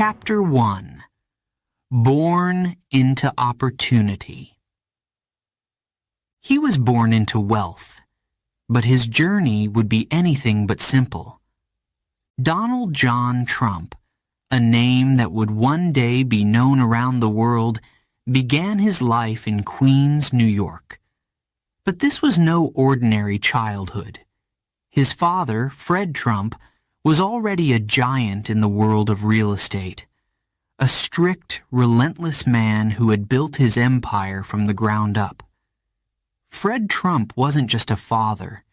Chapter 1. Born into Opportunity. He was born into wealth, but his journey would be anything but simple. Donald John Trump, a name that would one day be known around the world, began his life in Queens, New York. But this was no ordinary childhood. His father, Fred Trump, was already a giant in the world of real estate. A strict, relentless man who had built his empire from the ground up. Fred Trump wasn't just a father.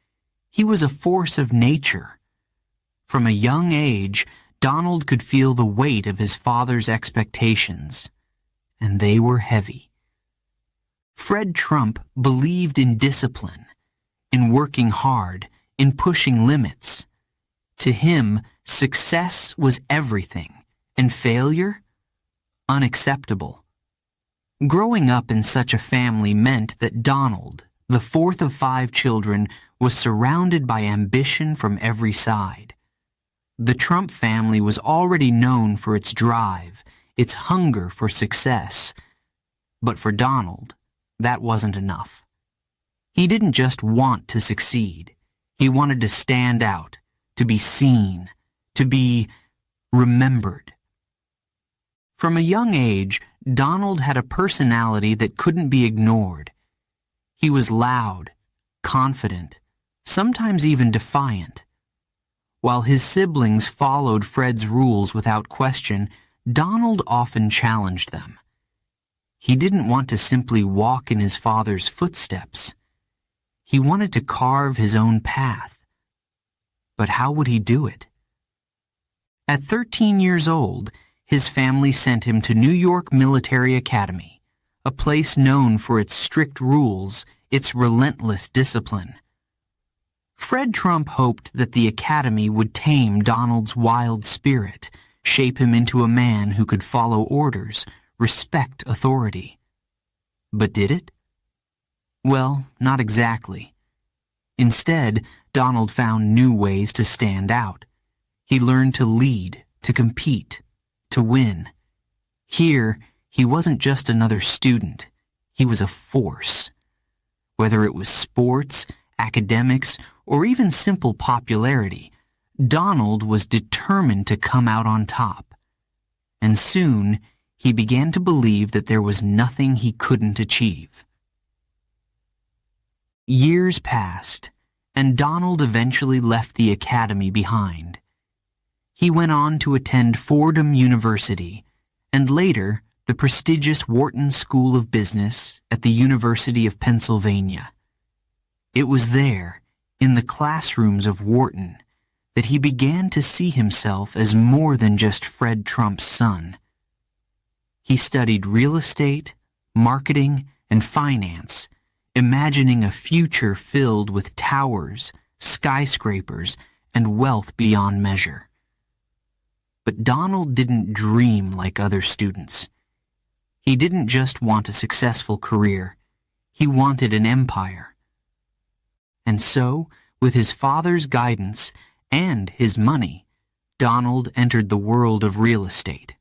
He was a force of nature. From a young age, Donald could feel the weight of his father's expectations, and they were heavy. Fred Trump believed in discipline, in working hard, in pushing limits. To him, success was everything, and failure, unacceptable. Growing up in such a family meant that Donald, the fourth of 5 children, was surrounded by ambition from every side. The Trump family was already known for its drive, its hunger for success. But for Donald, that wasn't enough. He didn't just want to succeed. He wanted to stand out, to be seen, to be remembered. From a young age, Donald had a personality that couldn't be ignored. He was loud, confident, sometimes even defiant. While his siblings followed Fred's rules without question, Donald often challenged them. He didn't want to simply walk in his father's footsteps. He wanted to carve his own path. But how would he do it? At 13 years old, his family sent him to New York Military Academy, a place known for its strict rules, its relentless discipline. Fred Trump hoped that the academy would tame Donald's wild spirit, shape him into a man who could follow orders, respect authority. But did it? Well, not exactly. Instead, Donald found new ways to stand out. He learned to lead, to compete, to win. Here, he wasn't just another student. He was a force. Whether it was sports, academics, or even simple popularity, Donald was determined to come out on top. And soon, he began to believe that there was nothing he couldn't achieve. Years passed, and Donald eventually left the academy behind. He went on to attend Fordham University, and later the prestigious Wharton School of Business at the University of Pennsylvania. It was there, in the classrooms of Wharton, that he began to see himself as more than just Fred Trump's son. He studied real estate, marketing, and finance, imagining a future filled with towers, skyscrapers, and wealth beyond measure. But Donald didn't dream like other students. He didn't just want a successful career. He wanted an empire. And so, with his father's guidance and his money, Donald entered the world of real estate.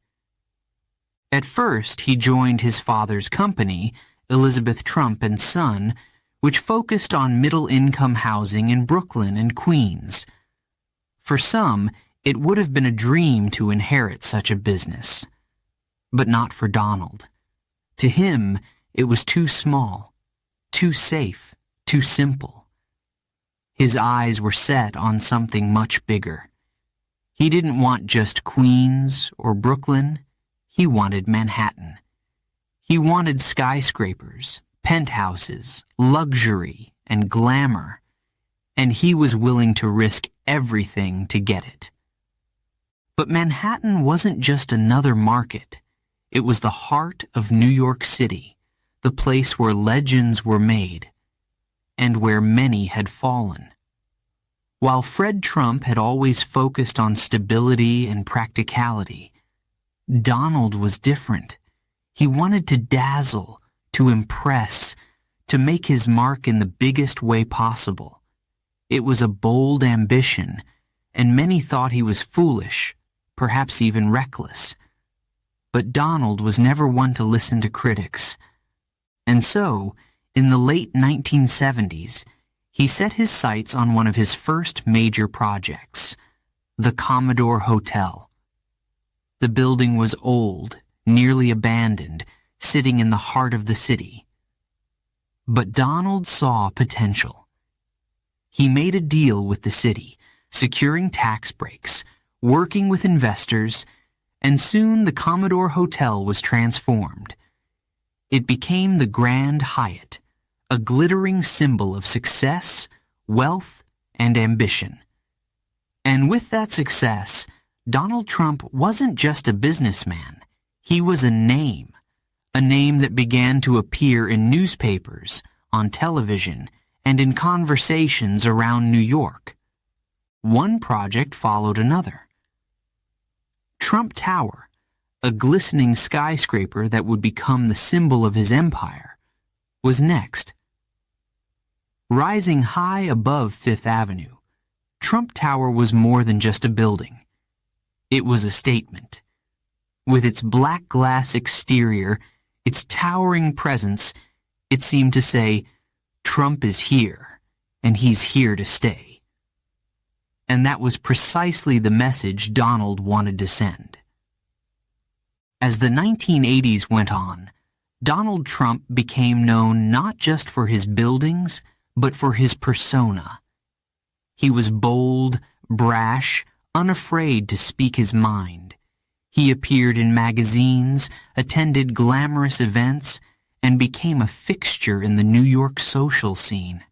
At first, he joined his father's company, Elizabeth Trump and Son, which focused on middle-income housing in Brooklyn and Queens. For some, it would have been a dream to inherit such a business. But not for Donald. To him, it was too small, too safe, too simple. His eyes were set on something much bigger. He didn't want just Queens or Brooklyn. He wanted Manhattan. He wanted skyscrapers, penthouses, luxury, and glamour, and he was willing to risk everything to get it. But Manhattan wasn't just another market. It was the heart of New York City, the place where legends were made, and where many had fallen. While Fred Trump had always focused on stability and practicality, Donald was different. He wanted to dazzle, to impress, to make his mark in the biggest way possible. It was a bold ambition, and many thought he was foolish, perhaps even reckless. But Donald was never one to listen to critics. And so, in the late 1970s, he set his sights on one of his first major projects, the Commodore Hotel. The building was old, nearly abandoned, sitting in the heart of the city. But Donald saw potential. He made a deal with the city, securing tax breaks, working with investors, and soon the Commodore Hotel was transformed. It became the Grand Hyatt, a glittering symbol of success, wealth, and ambition. And with that success, Donald Trump wasn't just a businessman. He was a name that began to appear in newspapers, on television, and in conversations around New York. One project followed another. Trump Tower, a glistening skyscraper that would become the symbol of his empire, was next. Rising high above Fifth Avenue, Trump Tower was more than just a building. It was a statement. With its black glass exterior, its towering presence, it seemed to say, Trump is here, and he's here to stay. And that was precisely the message Donald wanted to send. As the 1980s went on, Donald Trump became known not just for his buildings, but for his persona. He was bold, brash, unafraid to speak his mind. He appeared in magazines, attended glamorous events, and became a fixture in the New York social scene.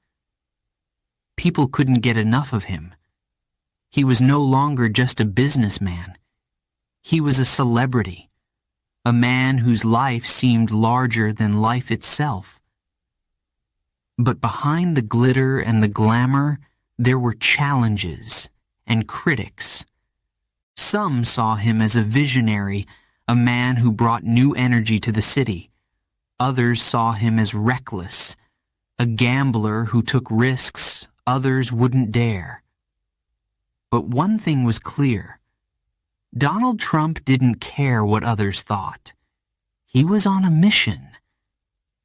People couldn't get enough of him. He was no longer just a businessman. He was a celebrity, a man whose life seemed larger than life itself. But behind the glitter and the glamour, there were challenges and critics. Some saw him as a visionary, a man who brought new energy to the city. Others saw him as reckless, a gambler who took risks others wouldn't dare. But one thing was clear. Donald Trump didn't care what others thought. He was on a mission.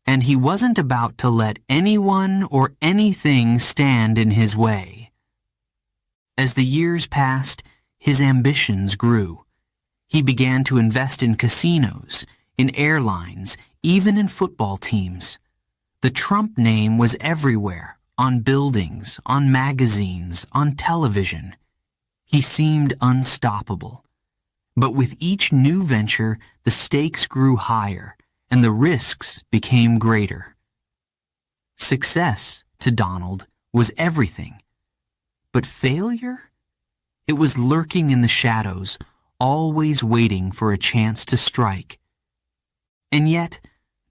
And he wasn't about to let anyone or anything stand in his way. As the years passed, his ambitions grew. He began to invest in casinos, in airlines, even in football teams. The Trump name was everywhere, on buildings, on magazines, on television. He seemed unstoppable. But with each new venture, the stakes grew higher, and the risks became greater. Success, to Donald, was everything. But failure? It was lurking in the shadows, always waiting for a chance to strike. And yet,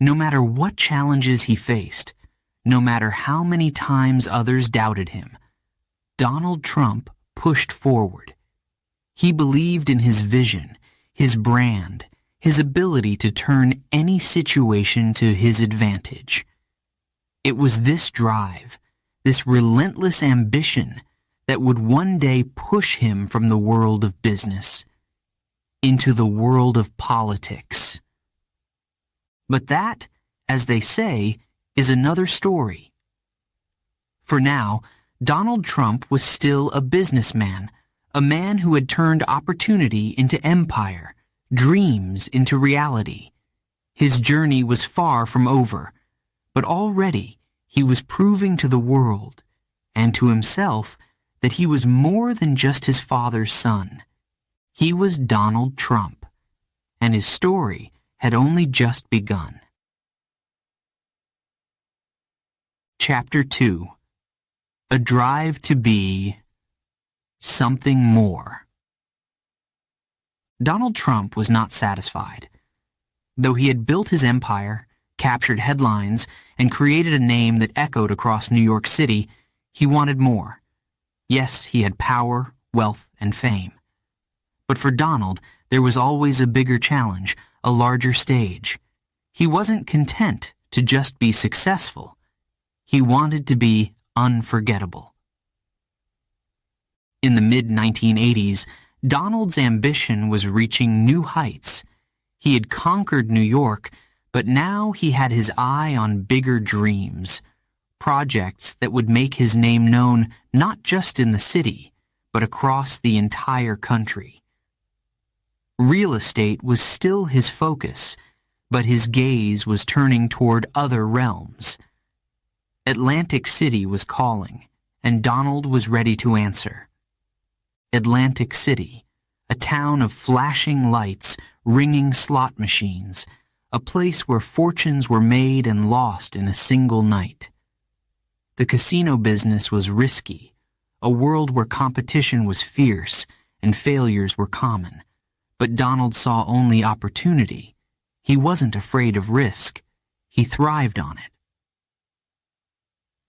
no matter what challenges he faced, no matter how many times others doubted him, Donald Trump pushed forward. He believed in his vision, his brand, his ability to turn any situation to his advantage. It was this drive, this relentless ambition, that would one day push him from the world of business into the world of politics. But that, as they say, is another story. For now, Donald Trump was still a businessman, a man who had turned opportunity into empire, dreams into reality. His journey was far from over, but already he was proving to the world and to himself that he was more than just his father's son. He was Donald Trump, and his story had only just begun. Chapter 2. A drive to be something more. Donald Trump was not satisfied. Though he had built his empire, captured headlines, and created a name that echoed across New York City, he wanted more. Yes, he had power, wealth, and fame. But for Donald, there was always a bigger challenge, a larger stage. He wasn't content to just be successful. He wanted to be unforgettable. In the mid-1980s, Donald's ambition was reaching new heights. He had conquered New York, but now he had his eye on bigger dreams, projects that would make his name known not just in the city, but across the entire country. Real estate was still his focus, but his gaze was turning toward other realms. Atlantic City was calling, and Donald was ready to answer. Atlantic City, a town of flashing lights, ringing slot machines, a place where fortunes were made and lost in a single night. The casino business was risky, a world where competition was fierce and failures were common. But Donald saw only opportunity. He wasn't afraid of risk. He thrived on it.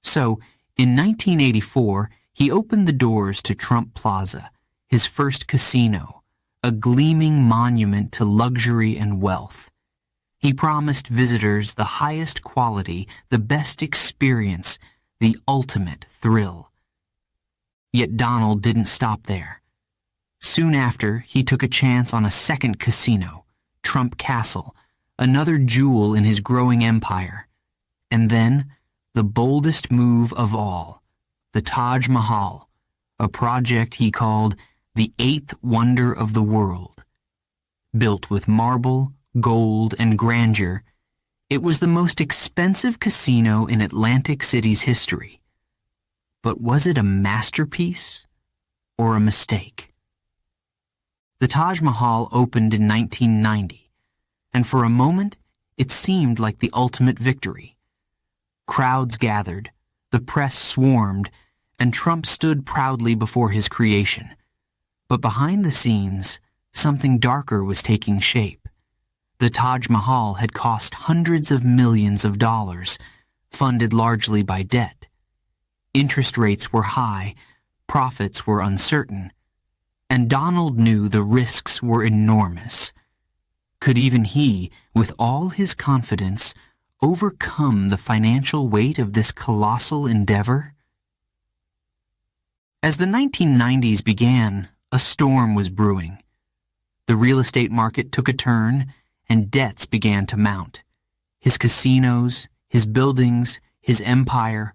So, in 1984, he opened the doors to Trump Plaza, his first casino, a gleaming monument to luxury and wealth. He promised visitors the highest quality, the best experience, the ultimate thrill. Yet Donald didn't stop there. Soon after, he took a chance on a second casino, Trump Castle, another jewel in his growing empire. And then, the boldest move of all, the Taj Mahal, a project he called the eighth wonder of the world. Built with marble, gold, and grandeur, it was the most expensive casino in Atlantic City's history. But was it a masterpiece or a mistake? The Taj Mahal opened in 1990, and for a moment, it seemed like the ultimate victory. Crowds gathered, the press swarmed, and Trump stood proudly before his creation. But behind the scenes, something darker was taking shape. The Taj Mahal had cost hundreds of millions of dollars, funded largely by debt. Interest rates were high, profits were uncertain, and Donald knew the risks were enormous. Could even he, with all his confidence, overcome the financial weight of this colossal endeavor? As the 1990s began, a storm was brewing. The real estate market took a turn, and debts began to mount. His casinos, his buildings, his empire,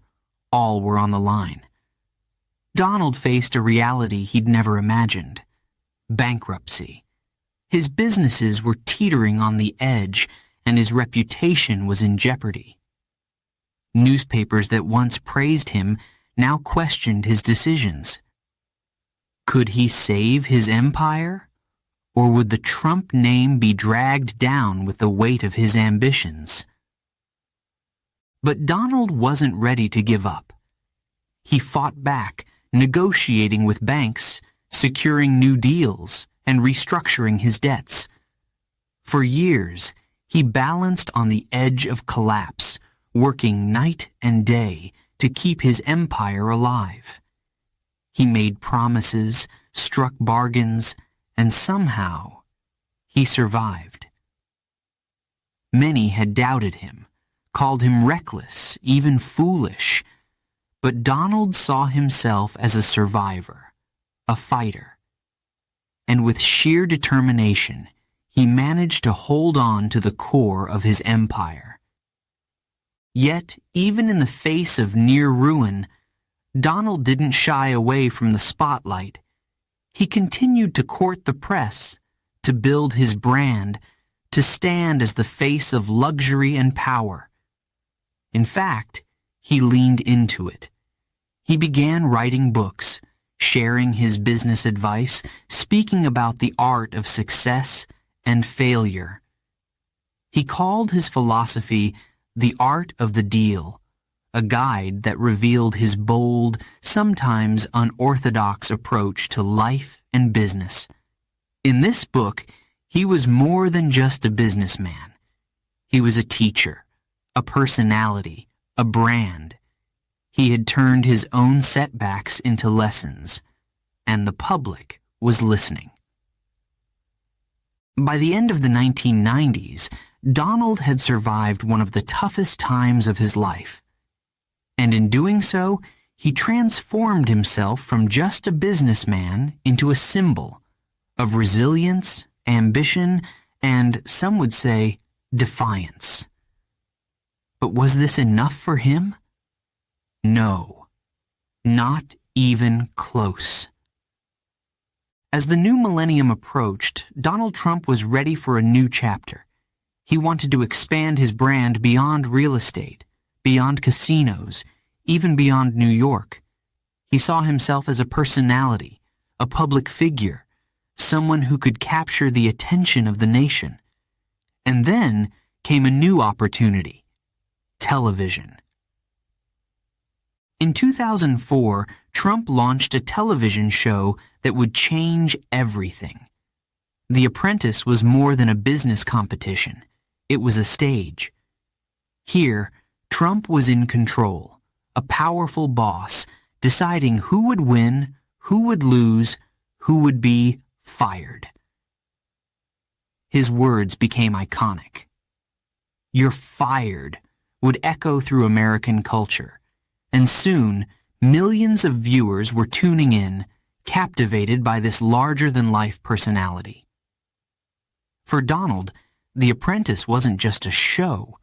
all were on the line. Donald faced a reality he'd never imagined: bankruptcy. His businesses were teetering on the edge, and his reputation was in jeopardy. Newspapers that once praised him now questioned his decisions. Could he save his empire, or would the Trump name be dragged down with the weight of his ambitions? But Donald wasn't ready to give up. He fought back, negotiating with banks, securing new deals, and restructuring his debts. For years, he balanced on the edge of collapse, working night and day to keep his empire alive. He made promises, struck bargains, and somehow, he survived. Many had doubted him, called him reckless, even foolish, but Donald saw himself as a survivor, a fighter. And with sheer determination, he managed to hold on to the core of his empire. Yet, even in the face of near ruin, Donald didn't shy away from the spotlight. He continued to court the press, to build his brand, to stand as the face of luxury and power. In fact, he leaned into it. He began writing books, sharing his business advice, speaking about the art of success and failure. He called his philosophy the art of the deal, a guide that revealed his bold, sometimes unorthodox approach to life and business. In this book, he was more than just a businessman. He was a teacher, a personality, a brand. He had turned his own setbacks into lessons, and the public was listening. By the end of the 1990s, Donald had survived one of the toughest times of his life. And in doing so, he transformed himself from just a businessman into a symbol of resilience, ambition, and some would say defiance. But was this enough for him? No, not even close. As the new millennium approached, Donald Trump was ready for a new chapter. He wanted to expand his brand beyond real estate, beyond casinos, even beyond New York. He saw himself as a personality, a public figure, someone who could capture the attention of the nation. And then came a new opportunity: television. In 2004, Trump launched a television show that would change everything. The Apprentice was more than a business competition. It was a stage. Here, Trump was in control, a powerful boss, deciding who would win, who would lose, who would be fired. His words became iconic. "You're fired" would echo through American culture, and soon millions of viewers were tuning in, captivated by this larger-than-life personality. For Donald, The Apprentice wasn't just a show.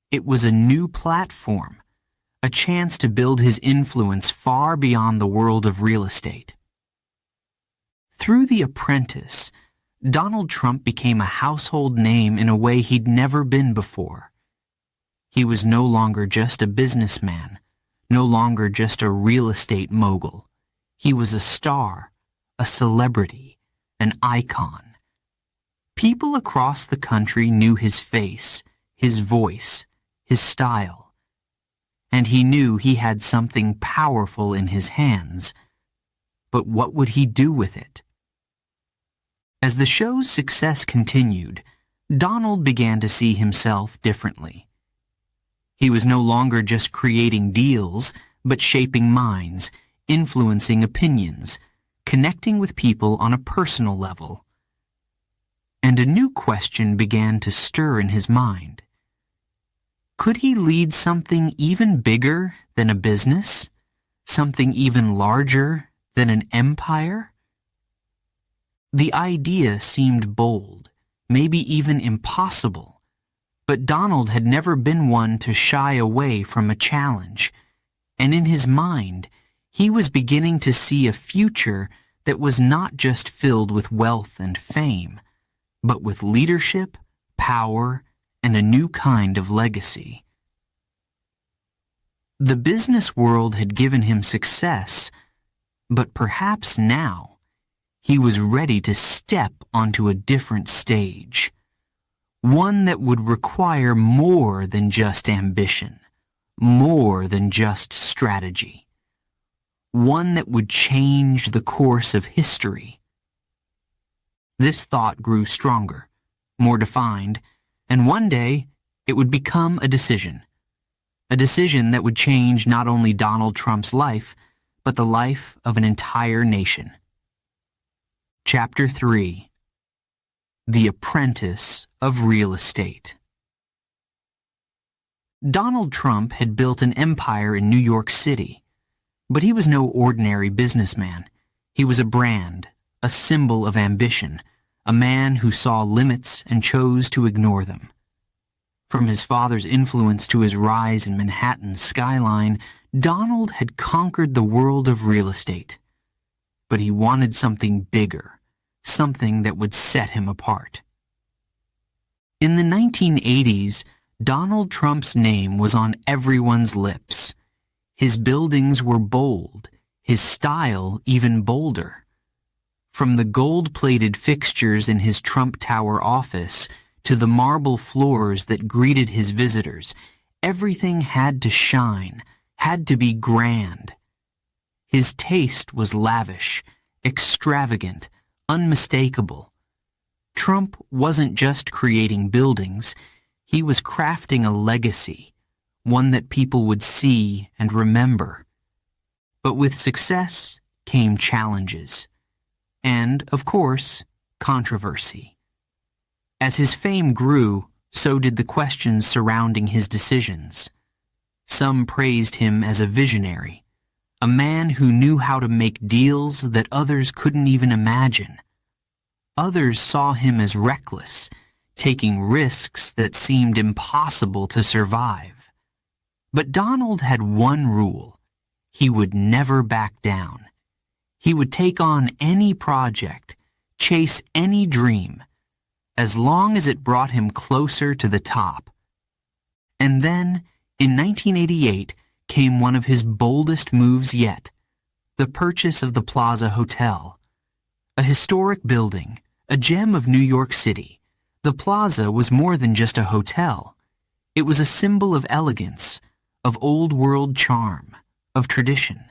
It was a new platform, a chance to build his influence far beyond the world of real estate. Through The Apprentice, Donald Trump became a household name in a way he'd never been before. He was no longer just a businessman, no longer just a real estate mogul. He was a star, a celebrity, an icon. People across the country knew his face, his voice, his style. And he knew he had something powerful in his hands. But what would he do with it? As the show's success continued, Donald began to see himself differently. He was no longer just creating deals, but shaping minds, influencing opinions, connecting with people on a personal level. And a new question began to stir in his mind. Could he lead something even bigger than a business? Something even larger than an empire? The idea seemed bold, maybe even impossible, but Donald had never been one to shy away from a challenge, and in his mind, he was beginning to see a future that was not just filled with wealth and fame, but with leadership, power, and a new kind of legacy. The business world had given him success, but perhaps now, he was ready to step onto a different stage, one that would require more than just ambition, more than just strategy, one that would change the course of history. This thought grew stronger, more defined, and one day it would become a decision that would change not only Donald Trump's life, but the life of an entire nation. Chapter 3: The Apprentice of Real Estate. Donald Trump had built an empire in New York City, but he was no ordinary businessman. He was a brand, a symbol of ambition, a man who saw limits and chose to ignore them. From his father's influence to his rise in Manhattan's skyline, Donald had conquered the world of real estate. But he wanted something bigger, something that would set him apart. In the 1980s, Donald Trump's name was on everyone's lips. His buildings were bold, his style even bolder. From the gold-plated fixtures in his Trump Tower office to the marble floors that greeted his visitors, everything had to shine, had to be grand. His taste was lavish, extravagant, unmistakable. Trump wasn't just creating buildings, he was crafting a legacy, one that people would see and remember. But with success came challenges, and, of course, controversy. As his fame grew, so did the questions surrounding his decisions. Some praised him as a visionary, a man who knew how to make deals that others couldn't even imagine. Others saw him as reckless, taking risks that seemed impossible to survive. But Donald had one rule. He would never back down. He would take on any project, chase any dream, as long as it brought him closer to the top. And then, in 1988, came one of his boldest moves yet, the purchase of the Plaza Hotel. A historic building, a gem of New York City, the Plaza was more than just a hotel. It was a symbol of elegance, of old-world charm, of tradition.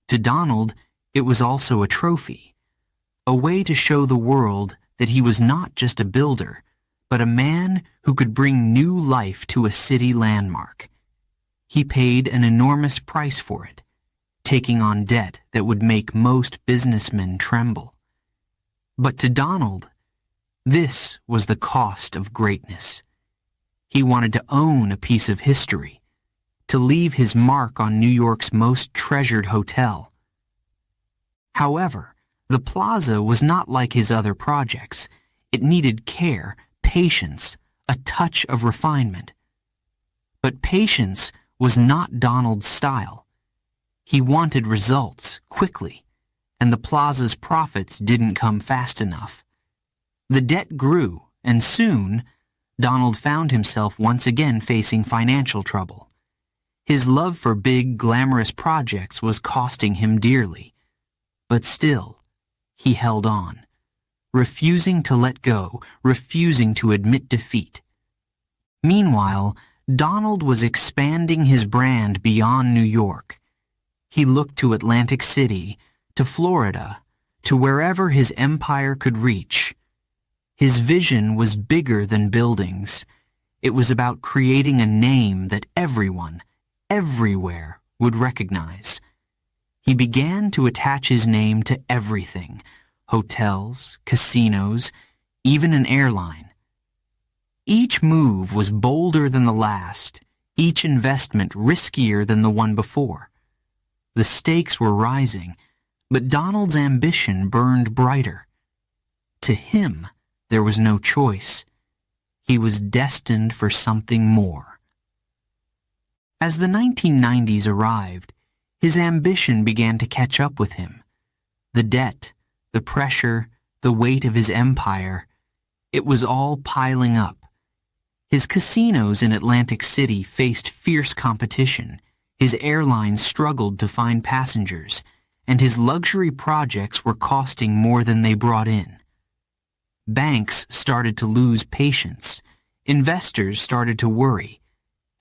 To Donald, it was also a trophy, a way to show the world that he was not just a builder, but a man who could bring new life to a city landmark. He paid an enormous price for it, taking on debt that would make most businessmen tremble. But to Donald, this was the cost of greatness. He wanted to own a piece of history, to leave his mark on New York's most treasured hotel. However, the Plaza was not like his other projects. It needed care, patience, a touch of refinement. But patience was not Donald's style. He wanted results quickly, and the Plaza's profits didn't come fast enough. The debt grew, and soon, Donald found himself once again facing financial trouble. His love for big, glamorous projects was costing him dearly. But still, he held on, refusing to let go, refusing to admit defeat. Meanwhile, Donald was expanding his brand beyond New York. He looked to Atlantic City, to Florida, to wherever his empire could reach. His vision was bigger than buildings. It was about creating a name that everyone, everywhere, would recognize. He began to attach his name to everything: hotels, casinos, even an airline. Each move was bolder than the last, each investment riskier than the one before. The stakes were rising, but Donald's ambition burned brighter. To him, there was no choice. He was destined for something more. As the 1990s arrived, his ambition began to catch up with him. The debt, the pressure, the weight of his empire, it was all piling up. His casinos in Atlantic City faced fierce competition, his airline struggled to find passengers, and his luxury projects were costing more than they brought in. Banks started to lose patience, investors started to worry,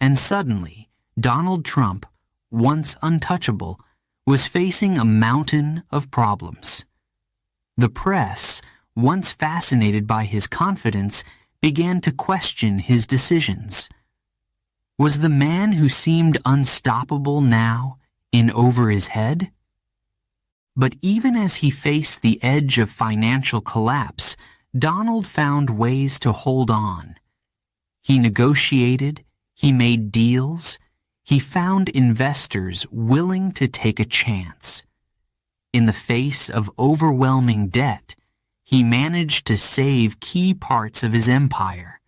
and suddenly, Donald Trump, once untouchable, was facing a mountain of problems. The press, once fascinated by his confidence, began to question his decisions. Was the man who seemed unstoppable now in over his head? But even as he faced the edge of financial collapse, Donald found ways to hold on. He negotiated, he made deals, he found investors willing to take a chance. In the face of overwhelming debt, he managed to save key parts of his empire.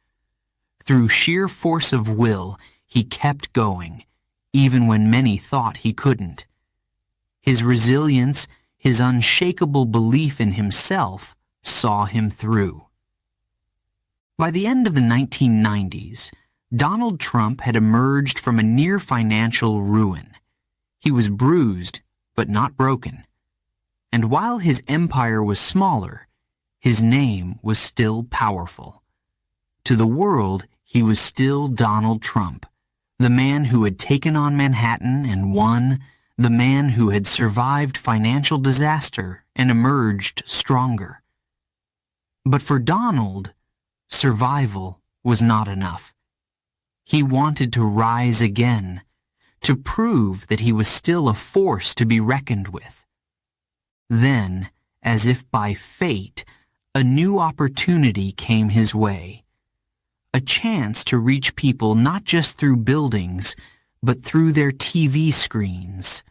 Through sheer force of will, he kept going, even when many thought he couldn't. His resilience, his unshakable belief in himself, saw him through. By the end of the 1990s, Donald Trump had emerged from a near financial ruin. He was bruised, but not broken. And while his empire was smaller, his name was still powerful. To the world, he was still Donald Trump, the man who had taken on Manhattan and won, the man who had survived financial disaster and emerged stronger. But for Donald, survival was not enough. He wanted to rise again, to prove that he was still a force to be reckoned with. Then, as if by fate, a new opportunity came his way. A chance to reach people not just through buildings, but through their TV screens.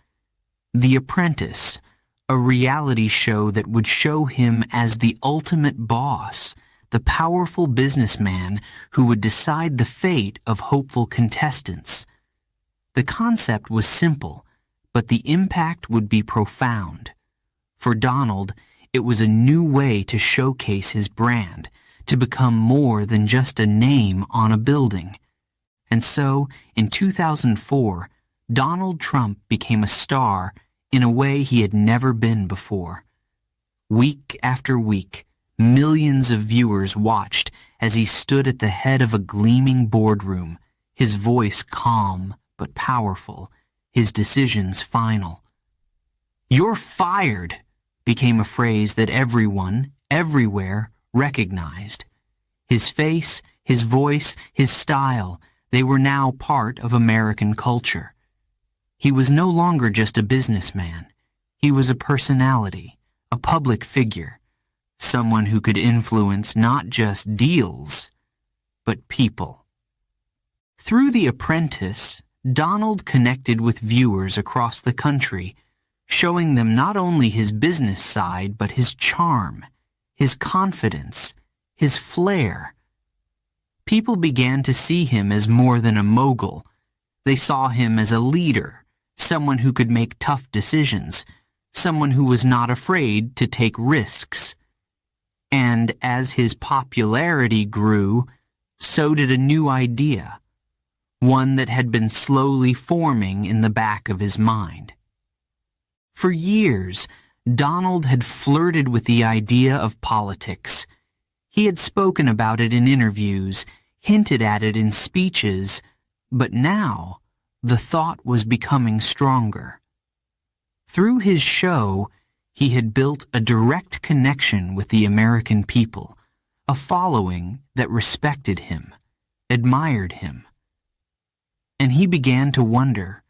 The Apprentice, a reality show that would show him as the ultimate boss, the powerful businessman who would decide the fate of hopeful contestants. The concept was simple, but the impact would be profound. For Donald, it was a new way to showcase his brand, to become more than just a name on a building. And so, in 2004, Donald Trump became a star in a way he had never been before. Week after week, millions of viewers watched as he stood at the head of a gleaming boardroom, his voice calm but powerful, his decisions final. "You're fired," became a phrase that everyone, everywhere, recognized. His face, his voice, his style, they were now part of American culture. He was no longer just a businessman. He was a personality, a public figure, someone who could influence not just deals, but people. Through The Apprentice, Donald connected with viewers across the country, showing them not only his business side, but his charm, his confidence, his flair. People began to see him as more than a mogul. They saw him as a leader, someone who could make tough decisions, someone who was not afraid to take risks. And as his popularity grew, so did a new idea, one that had been slowly forming in the back of his mind. For years, Donald had flirted with the idea of politics. He had spoken about it in interviews, hinted at it in speeches, but now the thought was becoming stronger. Through his show, he had built a direct connection with the American people, a following that respected him, admired him. And he began to wonder,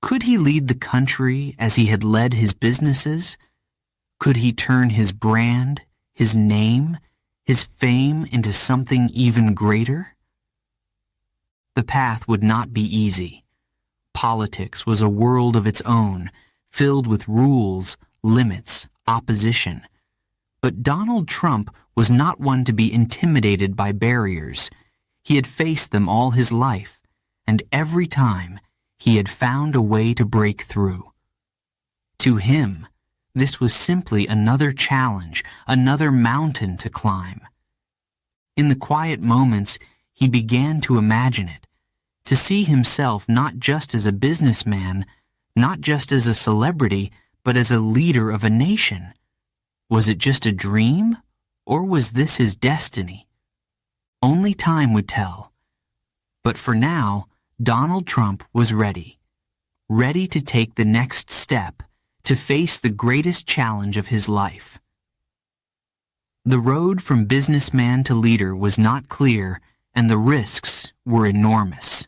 could he lead the country as he had led his businesses? Could he turn his brand, his name, his fame into something even greater? The path would not be easy. Politics was a world of its own, filled with rules, limits, opposition. But Donald Trump was not one to be intimidated by barriers. He had faced them all his life, and every time he had found a way to break through. To him, this was simply another challenge, another mountain to climb. In the quiet moments, he began to imagine it, to see himself not just as a businessman, not just as a celebrity, but as a leader of a nation. Was it just a dream, or was this his destiny? Only time would tell. But for now, Donald Trump was ready to take the next step, to face the greatest challenge of his life. The road from businessman to leader was not clear, and the risks were enormous.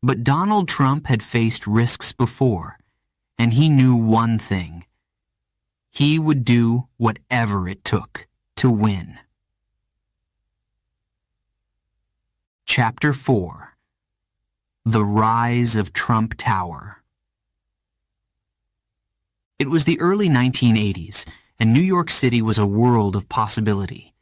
But Donald Trump had faced risks before, and he knew one thing. He would do whatever it took to win. Chapter 4. The Rise of Trump Tower. It was the early 1980s, and New York City was a world of possibility.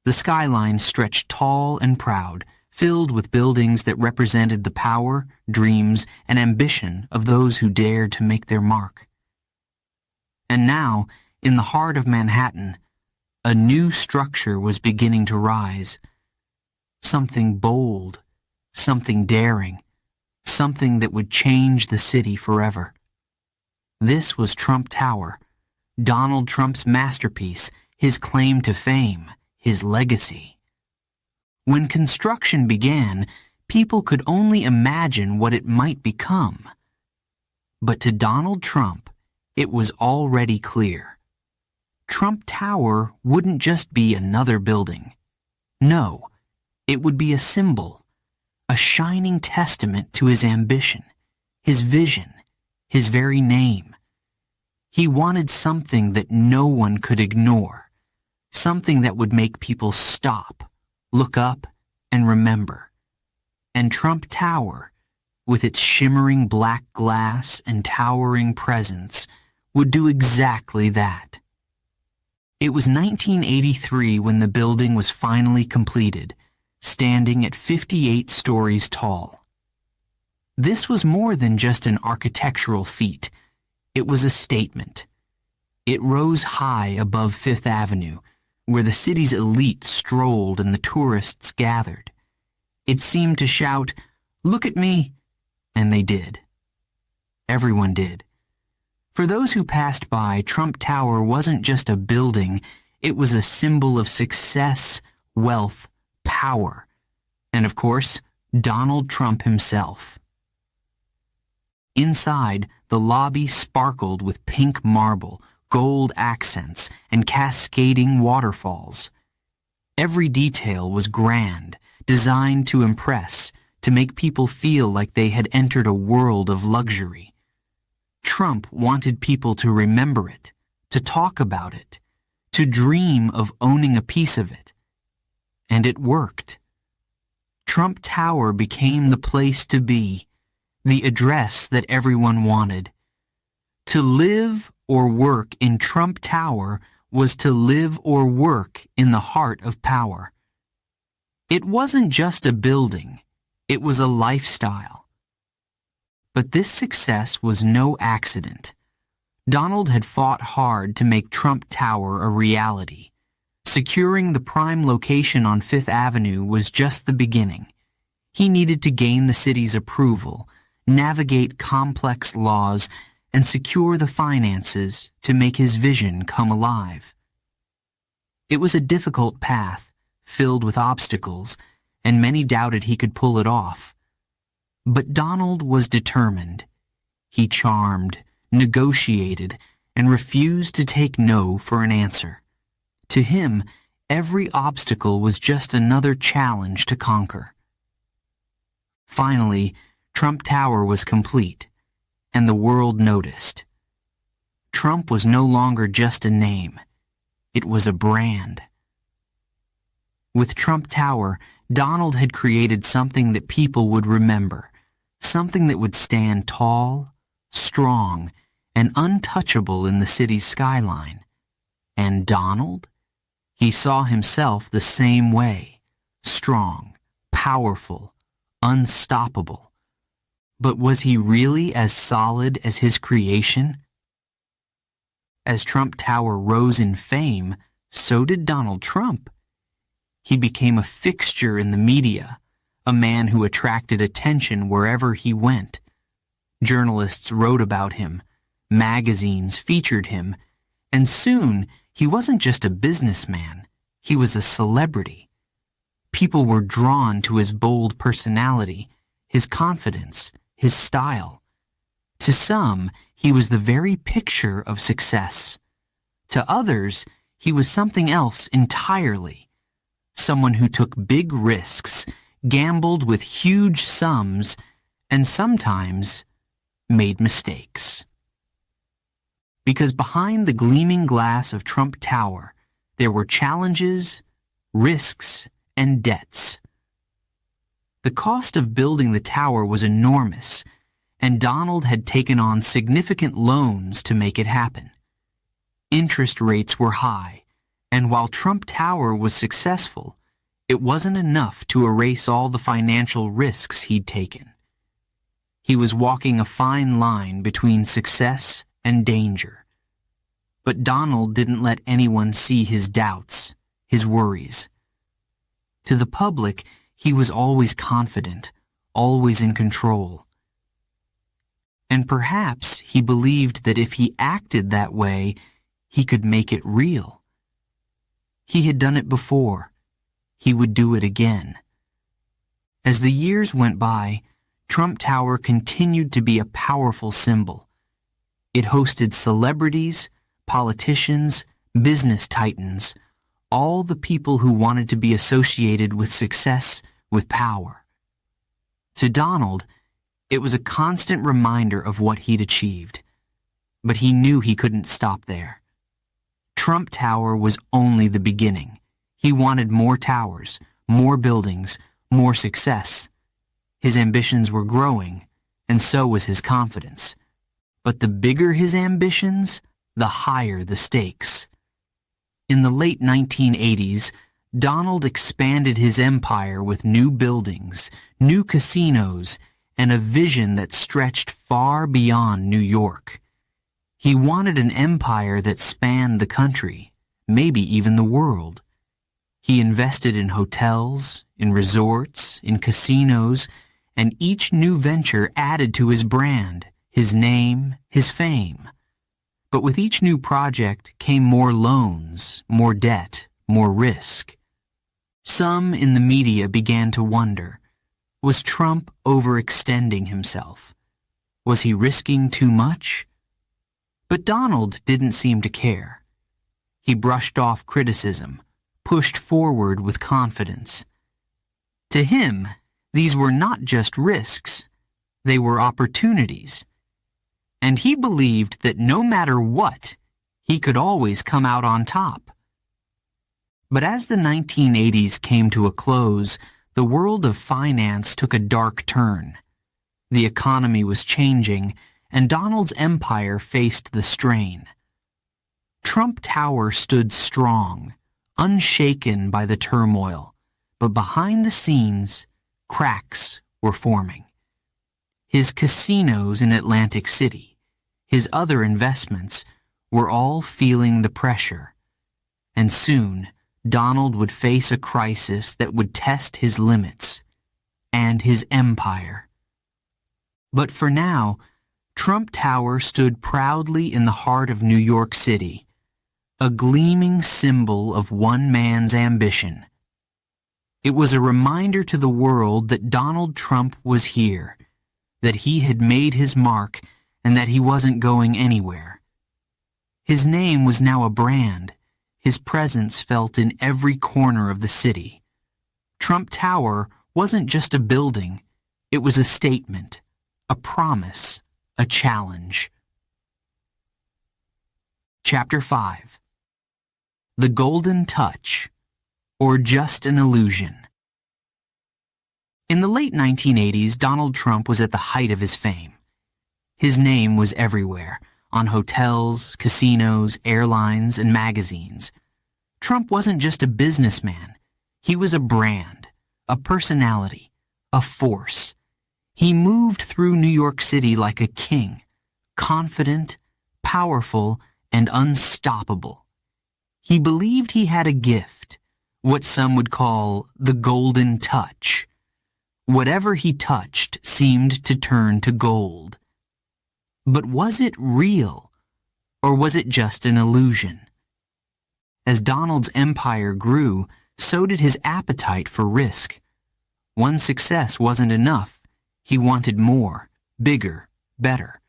The skyline stretched tall and proud, filled with buildings that represented the power, dreams, and ambition of those who dared to make their mark. And now, in the heart of Manhattan, a new structure was beginning to rise. Something bold, something daring, something that would change the city forever. This was Trump Tower, Donald Trump's masterpiece, his claim to fame, his legacy. When construction began, people could only imagine what it might become. But to Donald Trump, it was already clear. Trump Tower wouldn't just be another building. No, it would be a symbol, a shining testament to his ambition, his vision, his very name. He wanted something that no one could ignore, something that would make people stop, look up, and remember. And Trump Tower, with its shimmering black glass and towering presence, would do exactly that. It was 1983 when the building was finally completed, standing at 58 stories tall. This was more than just an architectural feat. It was a statement. It rose high above Fifth Avenue, where the city's elite strolled and the tourists gathered. It seemed to shout, "Look at me," and they did. Everyone did. For those who passed by, Trump Tower wasn't just a building, it was a symbol of success, wealth, power, and of course, Donald Trump himself. Inside, the lobby sparkled with pink marble, gold accents, and cascading waterfalls. Every detail was grand, designed to impress, to make people feel like they had entered a world of luxury. Trump wanted people to remember it, to talk about it, to dream of owning a piece of it. And it worked. Trump Tower became the place to be, the address that everyone wanted. To live or work in Trump Tower was to live or work in the heart of power. It wasn't just a building, it was a lifestyle. But this success was no accident. Donald had fought hard to make Trump Tower a reality. Securing the prime location on Fifth Avenue was just the beginning. He needed to gain the city's approval, navigate complex laws, and secure the finances to make his vision come alive. It was a difficult path, filled with obstacles, and many doubted he could pull it off. But Donald was determined. He charmed, negotiated, and refused to take no for an answer. To him, every obstacle was just another challenge to conquer. Finally, Trump Tower was complete, and the world noticed. Trump was no longer just a name. It was a brand. With Trump Tower, Donald had created something that people would remember. Something that would stand tall, strong, and untouchable in the city's skyline. And Donald? He saw himself the same way, strong, powerful, unstoppable. But was he really as solid as his creation? As Trump Tower rose in fame, so did Donald Trump. He became a fixture in the media, a man who attracted attention wherever he went. Journalists wrote about him, magazines featured him, and soon he wasn't just a businessman, he was a celebrity. People were drawn to his bold personality, his confidence, his style. To some, he was the very picture of success. To others, he was something else entirely. Someone who took big risks, gambled with huge sums, and sometimes made mistakes. Because behind the gleaming glass of Trump Tower, there were challenges, risks, and debts. The cost of building the tower was enormous, and Donald had taken on significant loans to make it happen. Interest rates were high, and while Trump Tower was successful, it wasn't enough to erase all the financial risks he'd taken. He was walking a fine line between success and danger. But Donald didn't let anyone see his doubts, his worries. To the public, he was always confident, always in control. And perhaps he believed that if he acted that way, he could make it real. He had done it before. He would do it again. As the years went by, Trump Tower continued to be a powerful symbol. It hosted celebrities, politicians, business titans, all the people who wanted to be associated with success, with power. To Donald, it was a constant reminder of what he'd achieved. But he knew he couldn't stop there. Trump Tower was only the beginning. He wanted more towers, more buildings, more success. His ambitions were growing, and so was his confidence. But the bigger his ambitions, the higher the stakes. In the late 1980s, Donald expanded his empire with new buildings, new casinos, and a vision that stretched far beyond New York. He wanted an empire that spanned the country, maybe even the world. He invested in hotels, in resorts, in casinos, and each new venture added to his brand, his name, his fame. But with each new project came more loans, more debt, more risk. Some in the media began to wonder, was Trump overextending himself? Was he risking too much? But Donald didn't seem to care. He brushed off criticism, pushed forward with confidence. To him, these were not just risks, they were opportunities. And he believed that no matter what, he could always come out on top. But as the 1980s came to a close, the world of finance took a dark turn. The economy was changing, and Donald's empire faced the strain. Trump Tower stood strong, unshaken by the turmoil, but behind the scenes, cracks were forming. His casinos in Atlantic City, his other investments, were all feeling the pressure. And soon, Donald would face a crisis that would test his limits and his empire. But for now, Trump Tower stood proudly in the heart of New York City, a gleaming symbol of one man's ambition. It was a reminder to the world that Donald Trump was here, that he had made his mark, and that he wasn't going anywhere. His name was now a brand, his presence felt in every corner of the city. Trump Tower wasn't just a building, it was a statement, a promise, a challenge. Chapter 5. The Golden Touch, or Just an Illusion. In the late 1980s, Donald Trump was at the height of his fame. His name was everywhere, on hotels, casinos, airlines, and magazines. Trump wasn't just a businessman. He was a brand, a personality, a force. He moved through New York City like a king, confident, powerful, and unstoppable. He believed he had a gift, what some would call the golden touch. Whatever he touched seemed to turn to gold. But was it real, or was it just an illusion? As Donald's empire grew, so did his appetite for risk. One success wasn't enough. He wanted more, bigger, better.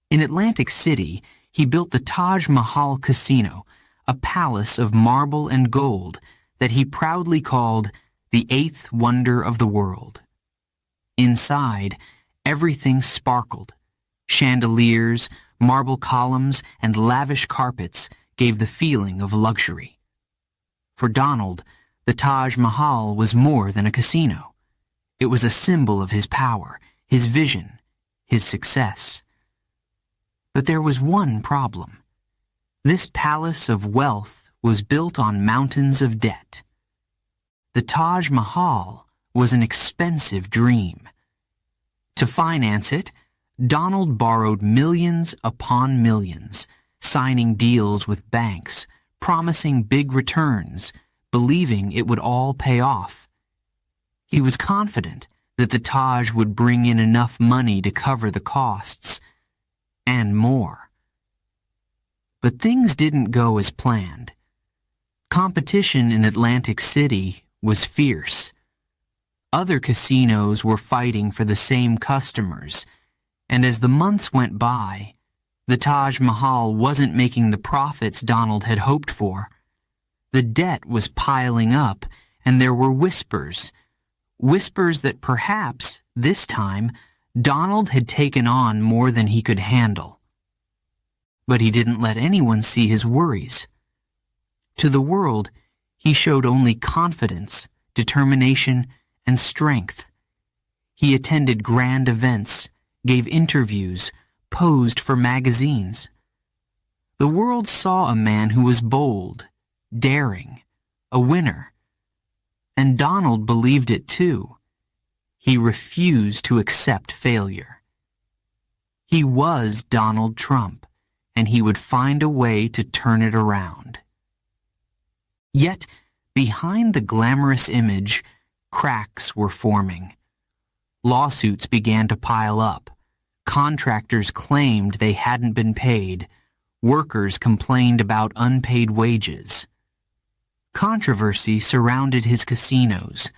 In Atlantic City, he built the Taj Mahal Casino, a palace of marble and gold that he proudly called the eighth wonder of the world. Inside, everything sparkled. Chandeliers, marble columns, and lavish carpets gave the feeling of luxury. For Donald, the Taj Mahal was more than a casino. It was a symbol of his power, his vision, his success. But there was one problem. This palace of wealth was built on mountains of debt. The Taj Mahal was an expensive dream. To finance it, Donald borrowed millions upon millions, signing deals with banks, promising big returns, believing it would all pay off. He was confident that the Taj would bring in enough money to cover the costs, and more. But things didn't go as planned. Competition in Atlantic City was fierce. Other casinos were fighting for the same customers, and as the months went by, the Taj Mahal wasn't making the profits Donald had hoped for. The debt was piling up, and there were whispers that perhaps, this time, Donald had taken on more than he could handle. But he didn't let anyone see his worries. To the world, he showed only confidence, determination, and strength. He attended grand events, gave interviews, posed for magazines. The world saw a man who was bold, daring, a winner. And Donald believed it too. He refused to accept failure. He was Donald Trump, and he would find a way to turn it around. Yet, behind the glamorous image, cracks were forming. Lawsuits began to pile up. Contractors claimed they hadn't been paid. Workers complained about unpaid wages. Controversy surrounded his casinos,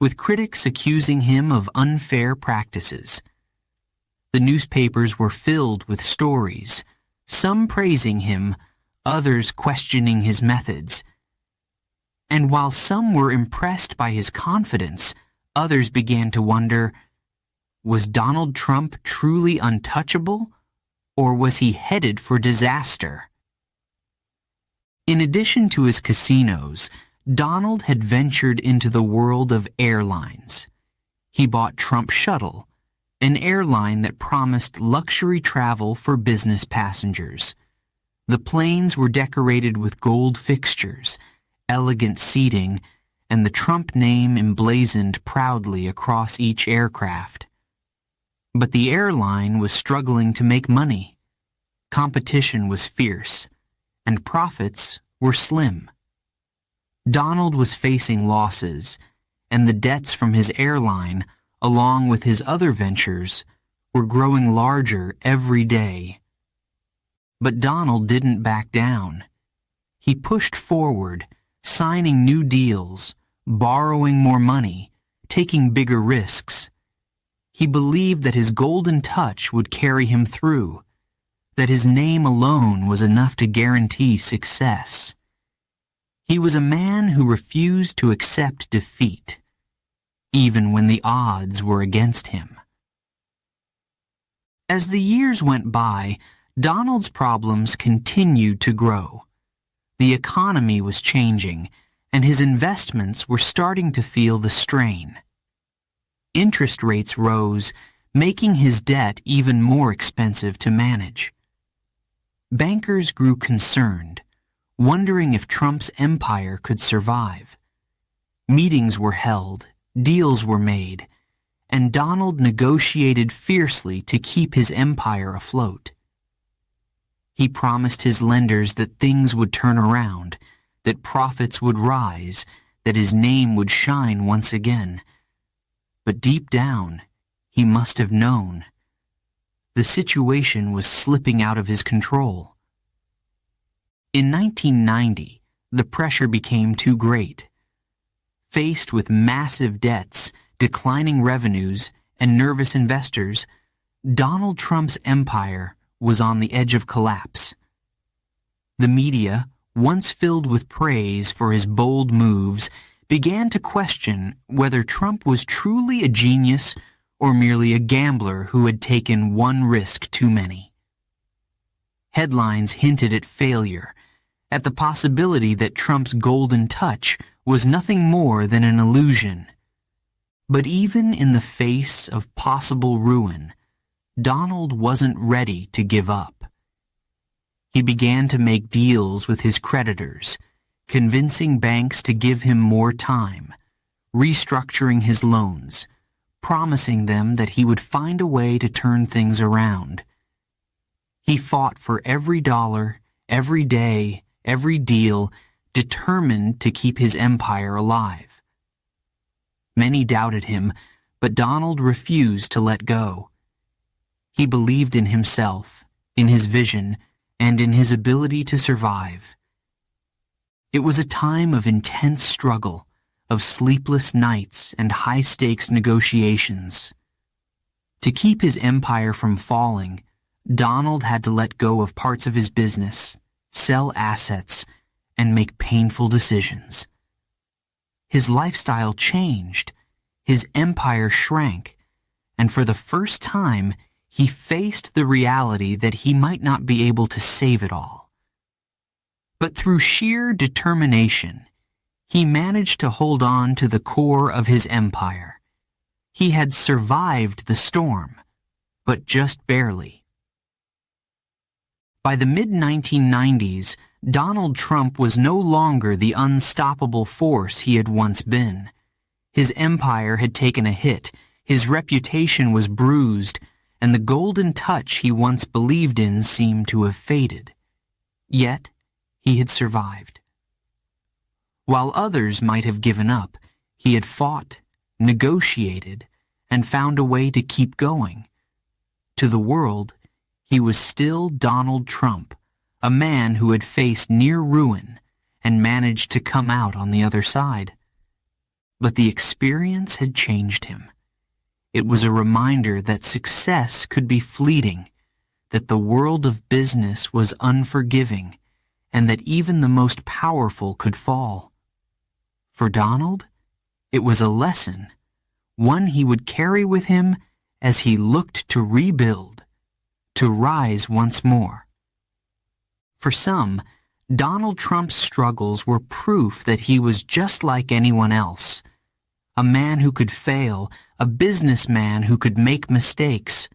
with critics accusing him of unfair practices. The newspapers were filled with stories, some praising him, others questioning his methods. And while some were impressed by his confidence, others began to wonder, was Donald Trump truly untouchable, or was he headed for disaster? In addition to his casinos, Donald had ventured into the world of airlines. He bought Trump Shuttle, an airline that promised luxury travel for business passengers. The planes were decorated with gold fixtures, elegant seating, and the Trump name emblazoned proudly across each aircraft. But the airline was struggling to make money. Competition was fierce, and profits were slim. Donald was facing losses, and the debts from his airline, along with his other ventures, were growing larger every day. But Donald didn't back down. He pushed forward, signing new deals, borrowing more money, taking bigger risks. He believed that his golden touch would carry him through, that his name alone was enough to guarantee success. He was a man who refused to accept defeat, even when the odds were against him. As the years went by, Donald's problems continued to grow. The economy was changing, and his investments were starting to feel the strain. Interest rates rose, making his debt even more expensive to manage. Bankers grew concerned, wondering if Trump's empire could survive. Meetings were held, deals were made, and Donald negotiated fiercely to keep his empire afloat. He promised his lenders that things would turn around, that profits would rise, that his name would shine once again. But deep down, he must have known. The situation was slipping out of his control. In 1990, the pressure became too great. Faced with massive debts, declining revenues, and nervous investors, Donald Trump's empire was on the edge of collapse. The media, once filled with praise for his bold moves, began to question whether Trump was truly a genius or merely a gambler who had taken one risk too many. Headlines hinted at failure, at the possibility that Trump's golden touch was nothing more than an illusion. But even in the face of possible ruin, Donald wasn't ready to give up. He began to make deals with his creditors, convincing banks to give him more time, restructuring his loans, promising them that he would find a way to turn things around. He fought for every dollar, every day, every deal, determined to keep his empire alive. Many doubted him, but Donald refused to let go. He believed in himself, in his vision, and in his ability to survive. It was a time of intense struggle, of sleepless nights and high-stakes negotiations. To keep his empire from falling, Donald had to let go of parts of his business, sell assets, and make painful decisions. His lifestyle changed, his empire shrank, and for the first time, he faced the reality that he might not be able to save it all. But through sheer determination, he managed to hold on to the core of his empire. He had survived the storm, but just barely. By the mid-1990s, Donald Trump was no longer the unstoppable force he had once been. His empire had taken a hit, his reputation was bruised, and the golden touch he once believed in seemed to have faded. Yet, he had survived. While others might have given up, he had fought, negotiated, and found a way to keep going. To the world, he was still Donald Trump, a man who had faced near ruin and managed to come out on the other side. But the experience had changed him. It was a reminder that success could be fleeting, that the world of business was unforgiving, and that even the most powerful could fall. For Donald, it was a lesson, one he would carry with him as he looked to rebuild, to rise once more. For some, Donald Trump's struggles were proof that he was just like anyone else, a man who could fail, a businessman who could make mistakes.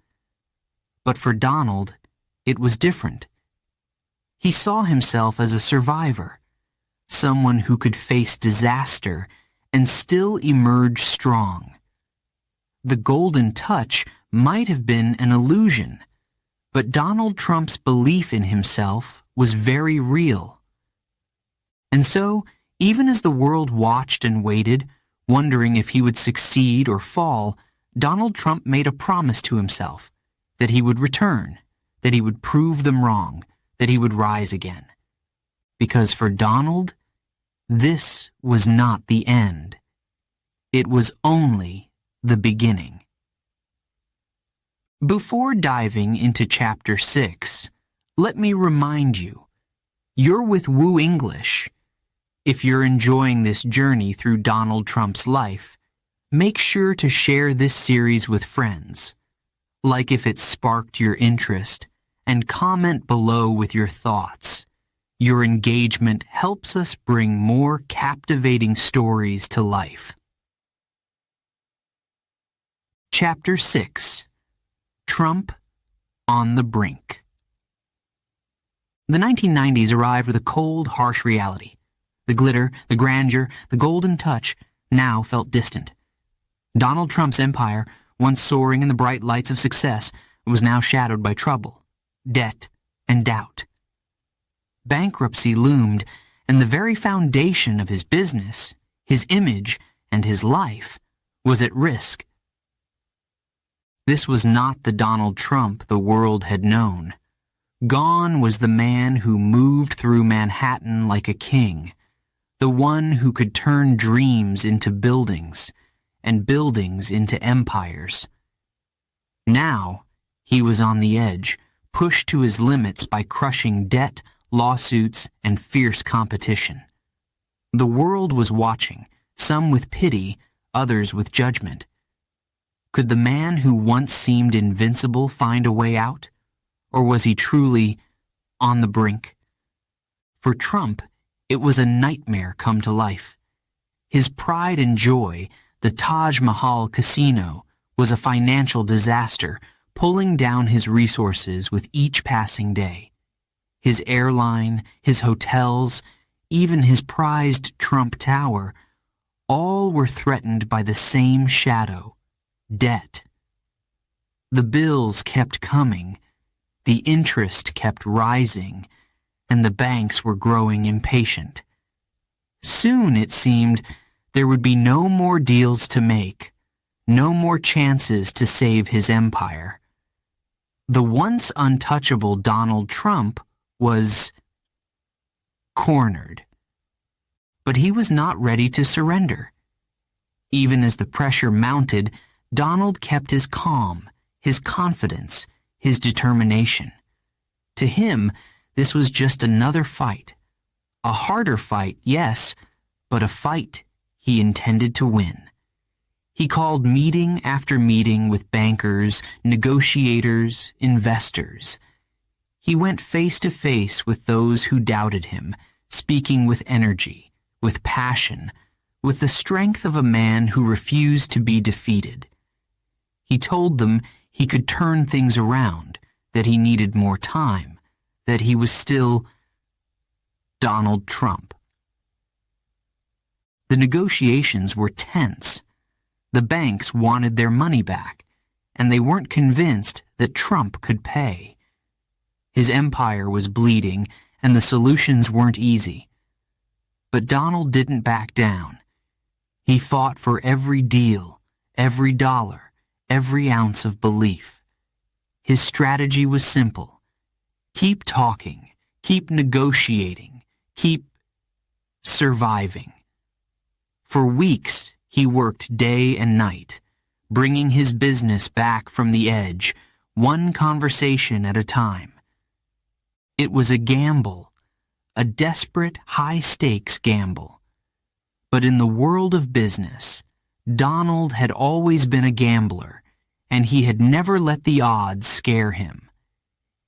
But for Donald, it was different. He saw himself as a survivor, someone who could face disaster and still emerge strong. The golden touch might have been an illusion, but Donald Trump's belief in himself was very real. And so, even as the world watched and waited, wondering if he would succeed or fall, Donald Trump made a promise to himself that he would return, that he would prove them wrong, that he would rise again. Because for Donald, this was not the end. It was only the beginning. Before diving into Chapter 6, let me remind you, you're with WooEnglish. If you're enjoying this journey through Donald Trump's life, make sure to share this series with friends. Like if it sparked your interest, and comment below with your thoughts. Your engagement helps us bring more captivating stories to life. Chapter 6. Trump on the Brink. The 1990s arrived with a cold, harsh reality. The glitter, the grandeur, the golden touch now felt distant. Donald Trump's empire, once soaring in the bright lights of success, was now shadowed by trouble, debt, and doubt. Bankruptcy loomed, and the very foundation of his business, his image, and his life was at risk. This was not the Donald Trump the world had known. Gone was the man who moved through Manhattan like a king, the one who could turn dreams into buildings, and buildings into empires. Now, he was on the edge, pushed to his limits by crushing debt, lawsuits, and fierce competition. The world was watching, some with pity, others with judgment. Could the man who once seemed invincible find a way out? Or was he truly on the brink? For Trump, it was a nightmare come to life. His pride and joy, the Taj Mahal casino, was a financial disaster, pulling down his resources with each passing day. His airline, his hotels, even his prized Trump Tower, all were threatened by the same shadow, debt. The bills kept coming, the interest kept rising, and the banks were growing impatient. Soon, it seemed, there would be no more deals to make, no more chances to save his empire. The once untouchable Donald Trump was cornered. But he was not ready to surrender. Even as the pressure mounted, Donald kept his calm, his confidence, his determination. To him, this was just another fight. A harder fight, yes, but a fight he intended to win. He called meeting after meeting with bankers, negotiators, investors. He went face to face with those who doubted him, speaking with energy, with passion, with the strength of a man who refused to be defeated. He told them he could turn things around, that he needed more time, that he was still Donald Trump. The negotiations were tense. The banks wanted their money back, and they weren't convinced that Trump could pay. His empire was bleeding, and the solutions weren't easy. But Donald didn't back down. He fought for every deal, every dollar, every ounce of belief. His strategy was simple. Keep talking, keep negotiating, keep surviving. For weeks, he worked day and night, bringing his business back from the edge, one conversation at a time. It was a gamble, a desperate, high-stakes gamble. But in the world of business, Donald had always been a gambler, and he had never let the odds scare him.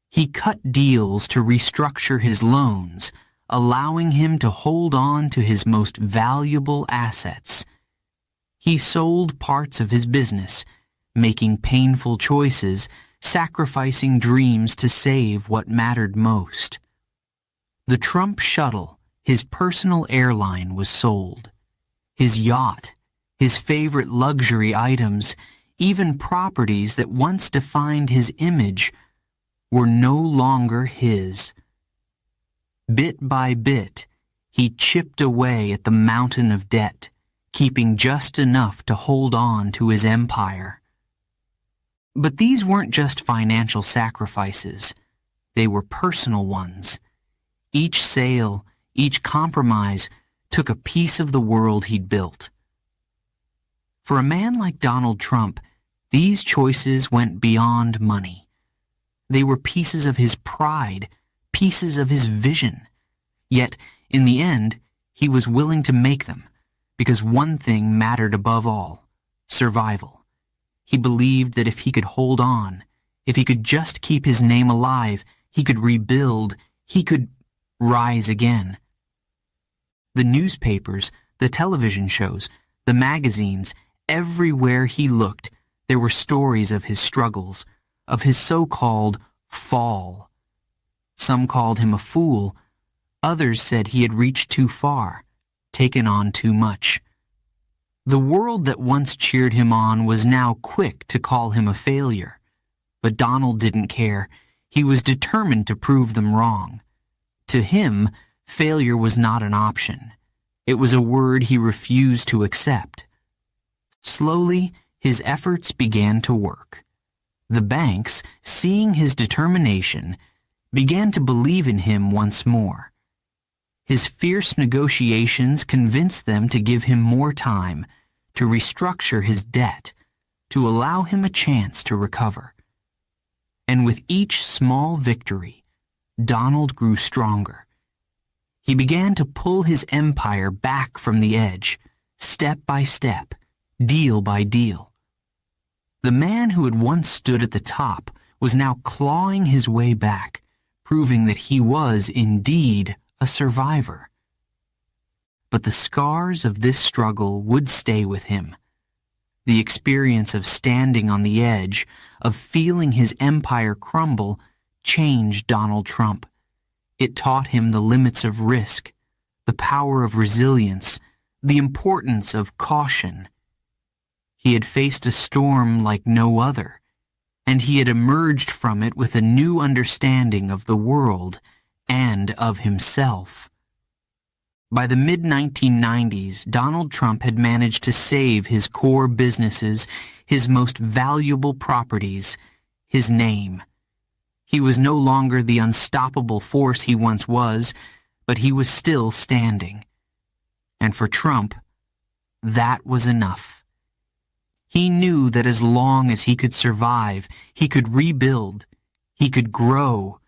He cut deals to restructure his loans, allowing him to hold on to his most valuable assets. He sold parts of his business, making painful choices, sacrificing dreams to save what mattered most. The Trump shuttle, his personal airline, was sold. His yacht, his favorite luxury items, even properties that once defined his image, were no longer his. Bit by bit, he chipped away at the mountain of debt, keeping just enough to hold on to his empire. But these weren't just financial sacrifices. They were personal ones. Each sale, each compromise, took a piece of the world he'd built. For a man like Donald Trump, these choices went beyond money. They were pieces of his pride, pieces of his vision. Yet, in the end, he was willing to make them, because one thing mattered above all: survival. He believed that if he could hold on, if he could just keep his name alive, he could rebuild, he could rise again. The newspapers, the television shows, the magazines, everywhere he looked, there were stories of his struggles, of his so-called fall. Some called him a fool. Others said he had reached too far, taken on too much. The world that once cheered him on was now quick to call him a failure. But Donald didn't care. He was determined to prove them wrong. To him, failure was not an option. It was a word he refused to accept. Slowly, his efforts began to work. The banks, seeing his determination, began to believe in him once more. His fierce negotiations convinced them to give him more time, to restructure his debt, to allow him a chance to recover. And with each small victory, Donald grew stronger. He began to pull his empire back from the edge, step by step, deal by deal. The man who had once stood at the top was now clawing his way back, proving that he was indeed a survivor. But the scars of this struggle would stay with him. The experience of standing on the edge, of feeling his empire crumble, changed Donald Trump. It taught him the limits of risk, the power of resilience, the importance of caution. He had faced a storm like no other, and he had emerged from it with a new understanding of the world and of himself. By the mid-1990s, Donald Trump had managed to save his core businesses, his most valuable properties, his name. He was no longer the unstoppable force he once was, but he was still standing. And for Trump, that was enough. He knew that as long as he could survive, he could rebuild, he could grow,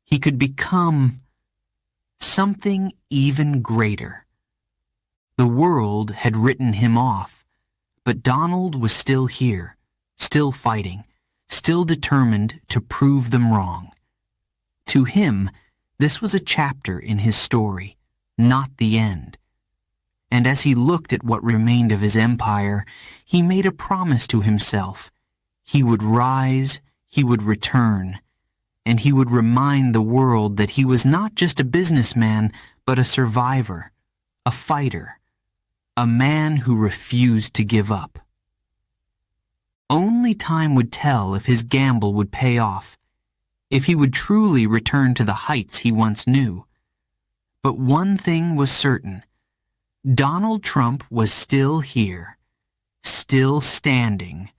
he could become something even greater. The world had written him off, but Donald was still here, still fighting, still determined to prove them wrong. To him, this was a chapter in his story, not the end. And as he looked at what remained of his empire, he made a promise to himself. He would rise, he would return, and he would remind the world that he was not just a businessman, but a survivor, a fighter, a man who refused to give up. Only time would tell if his gamble would pay off, if he would truly return to the heights he once knew. But one thing was certain. Donald Trump was still here, still standing,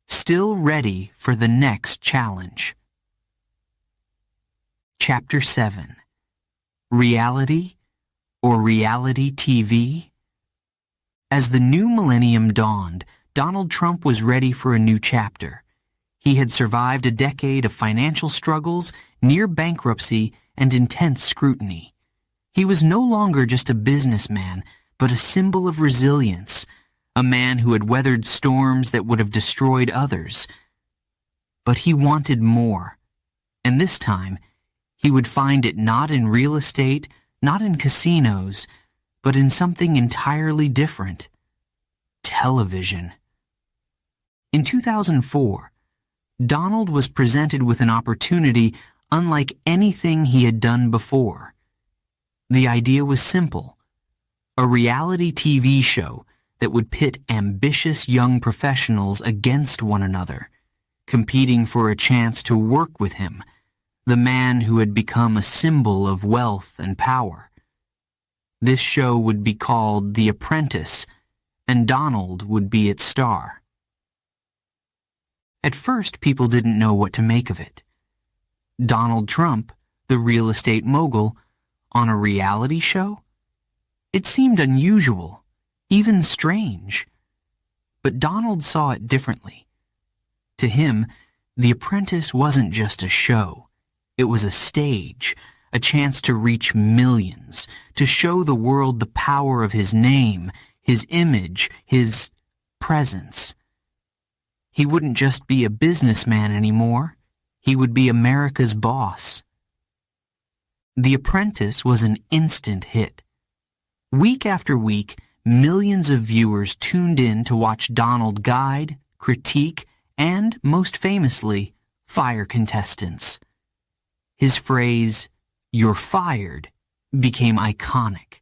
still ready for the next challenge. Chapter 7. Reality or reality TV? As the new millennium dawned, Donald Trump was ready for a new chapter. He had survived a decade of financial struggles, near bankruptcy, and intense scrutiny. He was no longer just a businessman, but a symbol of resilience, a man who had weathered storms that would have destroyed others. But he wanted more, and this time, he would find it not in real estate, not in casinos, but in something entirely different. Television. In 2004, Donald was presented with an opportunity unlike anything he had done before. The idea was simple: a reality TV show that would pit ambitious young professionals against one another, competing for a chance to work with him, the man who had become a symbol of wealth and power. This show would be called The Apprentice, and Donald would be its star. At first, people didn't know what to make of it. Donald Trump, the real estate mogul, on a reality show? It seemed unusual, even strange. But Donald saw it differently. To him, The Apprentice wasn't just a show. It was a stage, a chance to reach millions, to show the world the power of his name, his image, his presence. He wouldn't just be a businessman anymore. He would be America's boss. The Apprentice was an instant hit. Week after week, millions of viewers tuned in to watch Donald guide, critique, and, most famously, fire contestants. His phrase, "You're fired," became iconic,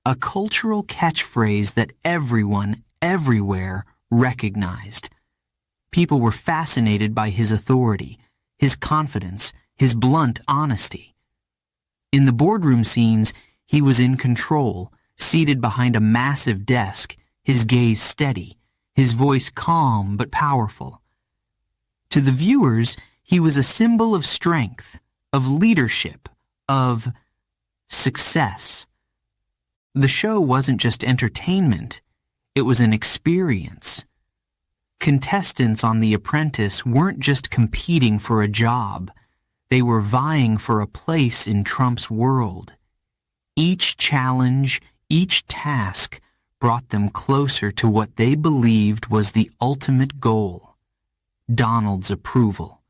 a cultural catchphrase that everyone, everywhere, recognized. People were fascinated by his authority, his confidence, his blunt honesty. In the boardroom scenes, he was in control, seated behind a massive desk, his gaze steady, his voice calm but powerful. To the viewers, he was a symbol of strength, of leadership, of success. The show wasn't just entertainment, it was an experience. Contestants on The Apprentice weren't just competing for a job. They were vying for a place in Trump's world. Each challenge, each task brought them closer to what they believed was the ultimate goal: Donald's approval.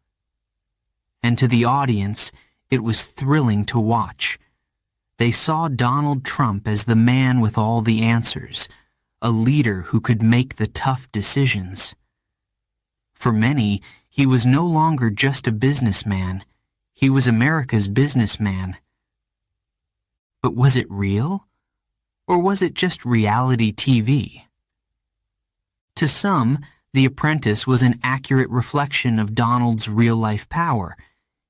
And to the audience, it was thrilling to watch. They saw Donald Trump as the man with all the answers, a leader who could make the tough decisions. For many, he was no longer just a businessman. He was America's businessman. But was it real? Or was it just reality TV? To some, The Apprentice was an accurate reflection of Donald's real-life power,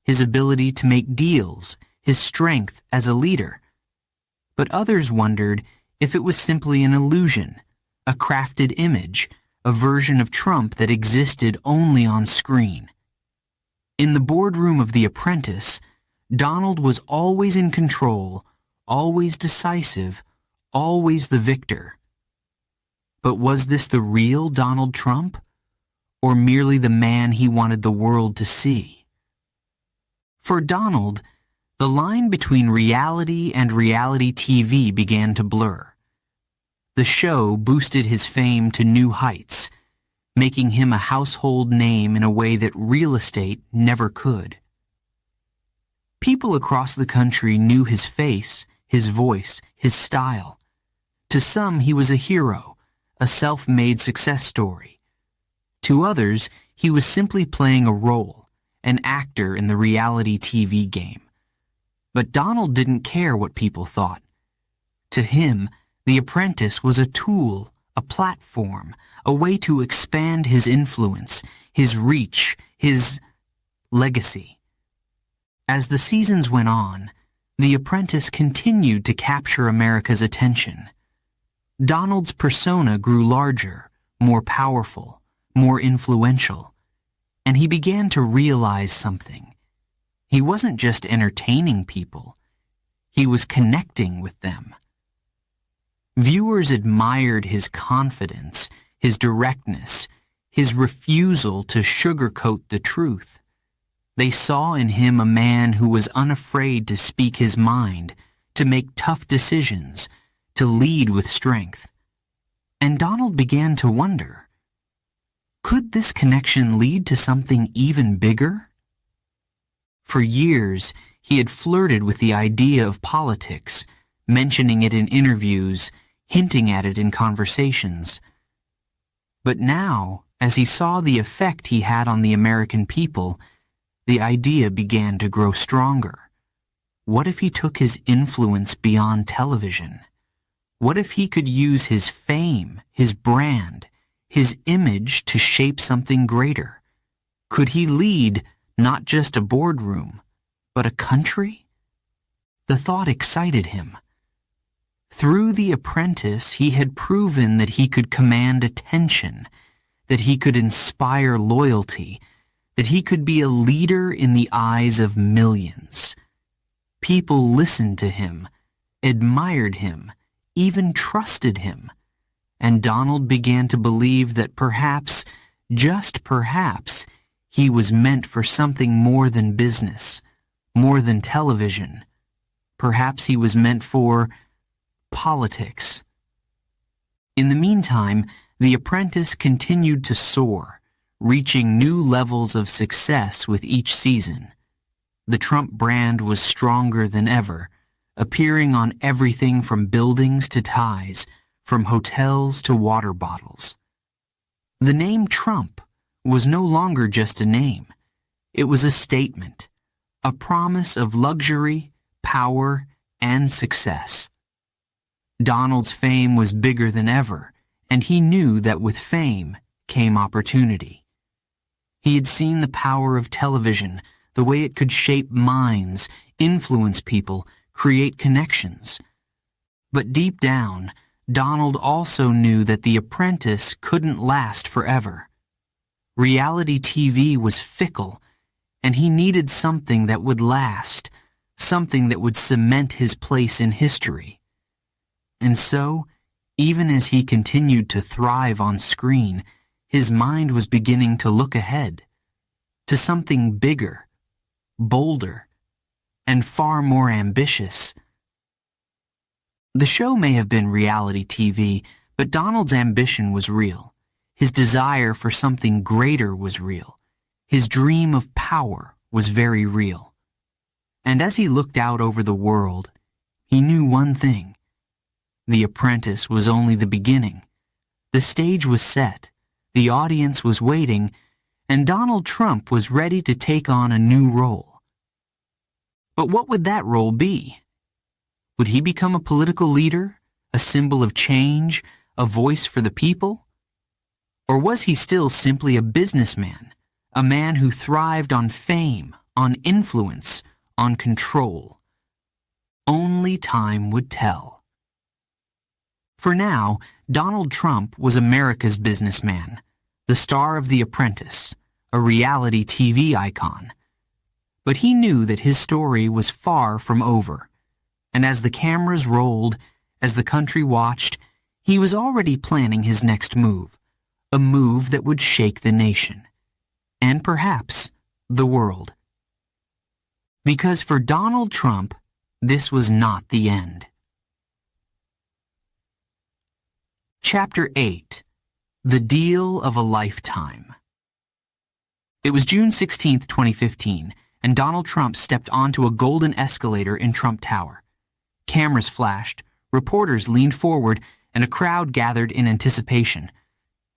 his ability to make deals, his strength as a leader. But others wondered if it was simply an illusion, a crafted image, a version of Trump that existed only on screen. In the boardroom of The Apprentice, Donald was always in control, always decisive, always the victor. But was this the real Donald Trump, or merely the man he wanted the world to see? For Donald, the line between reality and reality TV began to blur. The show boosted his fame to new heights, making him a household name in a way that real estate never could. People across the country knew his face, his voice, his style. To some, he was a hero, a self-made success story. To others, he was simply playing a role, an actor in the reality TV game. But Donald didn't care what people thought. To him, The Apprentice was a tool, a platform, a way to expand his influence, his reach, his legacy. As the seasons went on, The Apprentice continued to capture America's attention. Donald's persona grew larger, more powerful, more influential, and he began to realize something. He wasn't just entertaining people, he was connecting with them. Viewers admired his confidence, his directness, his refusal to sugarcoat the truth. They saw in him a man who was unafraid to speak his mind, to make tough decisions, to lead with strength. And Donald began to wonder, could this connection lead to something even bigger? For years, he had flirted with the idea of politics, mentioning it in interviews, hinting at it in conversations. But now, as he saw the effect he had on the American people, the idea began to grow stronger. What if he took his influence beyond television? What if he could use his fame, his brand, his image to shape something greater? Could he lead not just a boardroom, but a country? The thought excited him. Through The Apprentice, he had proven that he could command attention, that he could inspire loyalty, that he could be a leader in the eyes of millions. People listened to him, admired him, even trusted him, and Donald began to believe that perhaps, just perhaps, he was meant for something more than business, more than television. Perhaps he was meant for politics. In the meantime, The Apprentice continued to soar, reaching new levels of success with each season. The Trump brand was stronger than ever, appearing on everything from buildings to ties, from hotels to water bottles. The name Trump was no longer just a name. It was a statement, a promise of luxury, power, and success. Donald's fame was bigger than ever, and he knew that with fame came opportunity. He had seen the power of television, the way it could shape minds, influence people, create connections. But deep down, Donald also knew that The Apprentice couldn't last forever. Reality TV was fickle, and he needed something that would last, something that would cement his place in history. And so, even as he continued to thrive on screen, his mind was beginning to look ahead, to something bigger, bolder, and far more ambitious. The show may have been reality TV, but Donald's ambition was real. His desire for something greater was real. His dream of power was very real. And as he looked out over the world, he knew one thing. The Apprentice was only the beginning. The stage was set, the audience was waiting, and Donald Trump was ready to take on a new role. But what would that role be? Would he become a political leader, a symbol of change, a voice for the people? Or was he still simply a businessman, a man who thrived on fame, on influence, on control? Only time would tell. For now, Donald Trump was America's businessman, the star of The Apprentice, a reality TV icon. But he knew that his story was far from over. And as the cameras rolled, as the country watched, he was already planning his next move, a move that would shake the nation, and perhaps the world. Because for Donald Trump, this was not the end. Chapter 8. The Deal of a Lifetime. It was June 16, 2015, and Donald Trump stepped onto a golden escalator in Trump Tower. Cameras flashed, reporters leaned forward, and a crowd gathered in anticipation.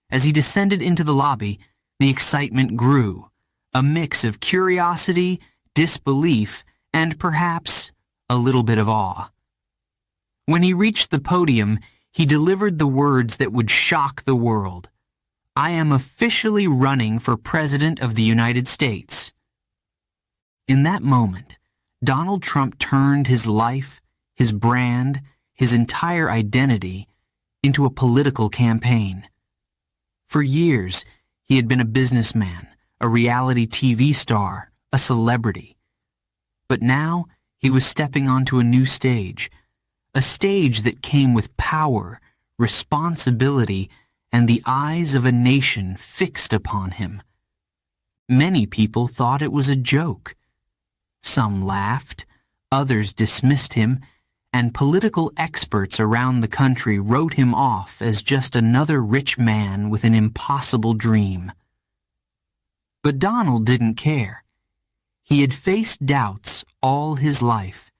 As he descended into the lobby, the excitement grew, a mix of curiosity, disbelief, and perhaps a little bit of awe. When he reached the podium, he delivered the words that would shock the world. "I am officially running for President of the United States." In that moment, Donald Trump turned his life, his brand, his entire identity into a political campaign. For years, he had been a businessman, a reality TV star, a celebrity. But now, he was stepping onto a new stage, a stage that came with power, responsibility, and the eyes of a nation fixed upon him. Many people thought it was a joke. Some laughed, others dismissed him, and political experts around the country wrote him off as just another rich man with an impossible dream. But Donald didn't care. He had faced doubts all his life,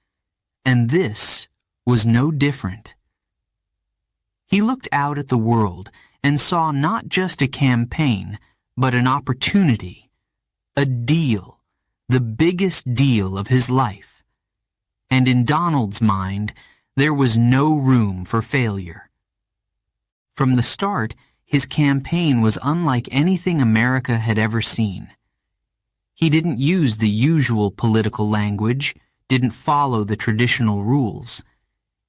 and this was no different. He looked out at the world and saw not just a campaign, but an opportunity, a deal, the biggest deal of his life. And in Donald's mind, there was no room for failure. From the start, his campaign was unlike anything America had ever seen. He didn't use the usual political language, didn't follow the traditional rules.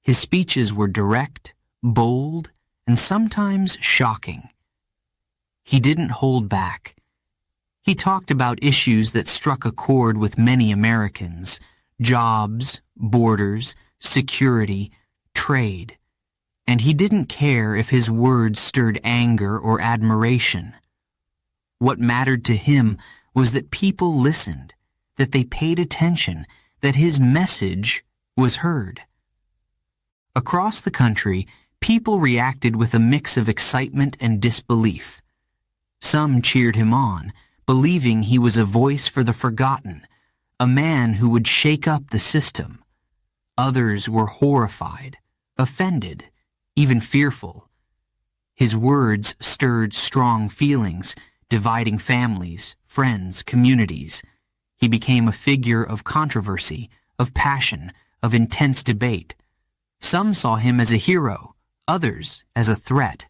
His speeches were direct, bold, and sometimes shocking. He didn't hold back. He talked about issues that struck a chord with many Americans: jobs, borders, security, trade. And he didn't care if his words stirred anger or admiration. What mattered to him was that people listened, that they paid attention, that his message was heard. Across the country, people reacted with a mix of excitement and disbelief. Some cheered him on, believing he was a voice for the forgotten, a man who would shake up the system. Others were horrified, offended, even fearful. His words stirred strong feelings, dividing families, friends, communities. He became a figure of controversy, of passion, of intense debate. Some saw him as a hero, others as a threat.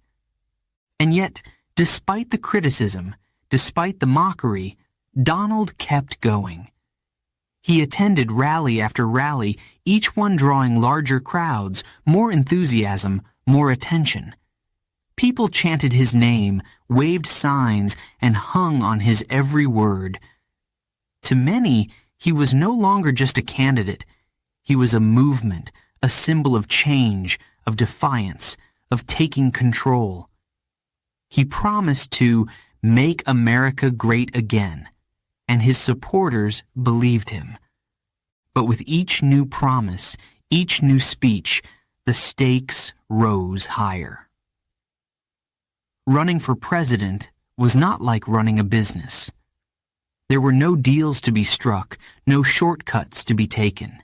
And yet, despite the criticism, despite the mockery, Donald kept going. He attended rally after rally, each one drawing larger crowds, more enthusiasm, more attention. People chanted his name, waved signs, and hung on his every word. To many, he was no longer just a candidate. He was a movement, a symbol of change, of defiance, of taking control. He promised to make America great again, and his supporters believed him. But with each new promise, each new speech, the stakes rose higher. Running for president was not like running a business. There were no deals to be struck, no shortcuts to be taken.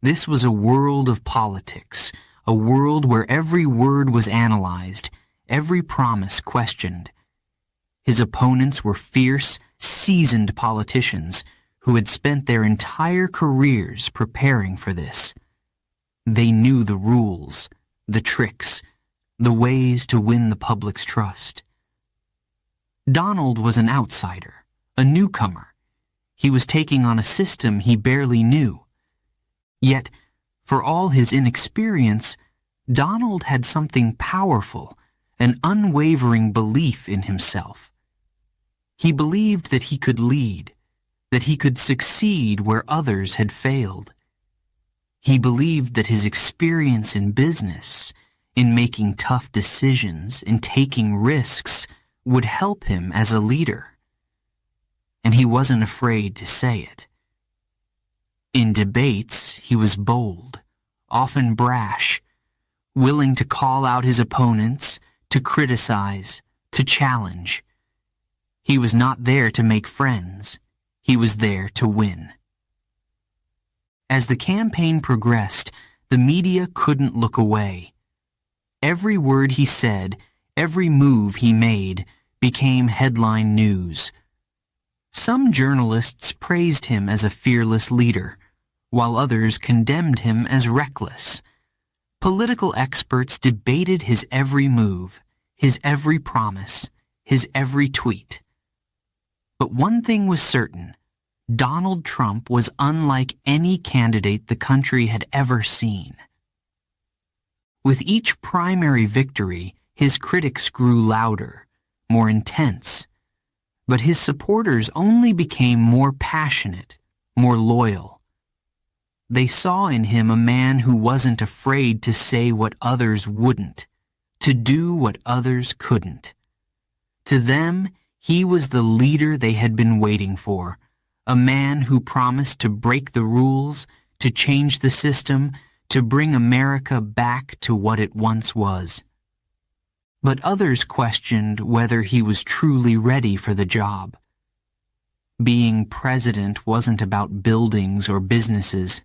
This was a world of politics, a world where every word was analyzed, every promise questioned. His opponents were fierce, seasoned politicians who had spent their entire careers preparing for this. They knew the rules, the tricks, the ways to win the public's trust. Donald was an outsider, a newcomer. He was taking on a system he barely knew. Yet, for all his inexperience, Donald had something powerful, an unwavering belief in himself. He believed that he could lead, that he could succeed where others had failed. He believed that his experience in business, in making tough decisions, in taking risks, would help him as a leader. And he wasn't afraid to say it. In debates, he was bold, often brash, willing to call out his opponents, to criticize, to challenge. He was not there to make friends. He was there to win. As the campaign progressed, the media couldn't look away. Every word he said, every move he made, became headline news. Some journalists praised him as a fearless leader, while others condemned him as reckless. Political experts debated his every move, his every promise, his every tweet. But one thing was certain: Donald Trump was unlike any candidate the country had ever seen. With each primary victory, his critics grew louder, more intense, but his supporters only became more passionate, more loyal. They saw in him a man who wasn't afraid to say what others wouldn't, to do what others couldn't. To them, he was the leader they had been waiting for, a man who promised to break the rules, to change the system, to bring America back to what it once was. But others questioned whether he was truly ready for the job. Being president wasn't about buildings or businesses.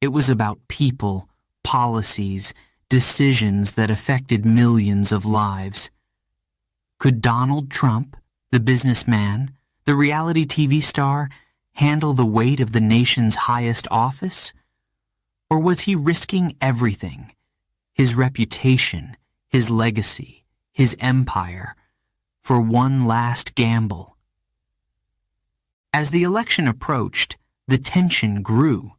It was about people, policies, decisions that affected millions of lives. Could Donald Trump, the businessman, the reality TV star, handle the weight of the nation's highest office? Or was he risking everything? His reputation, his legacy, his empire, for one last gamble? As the election approached, the tension grew.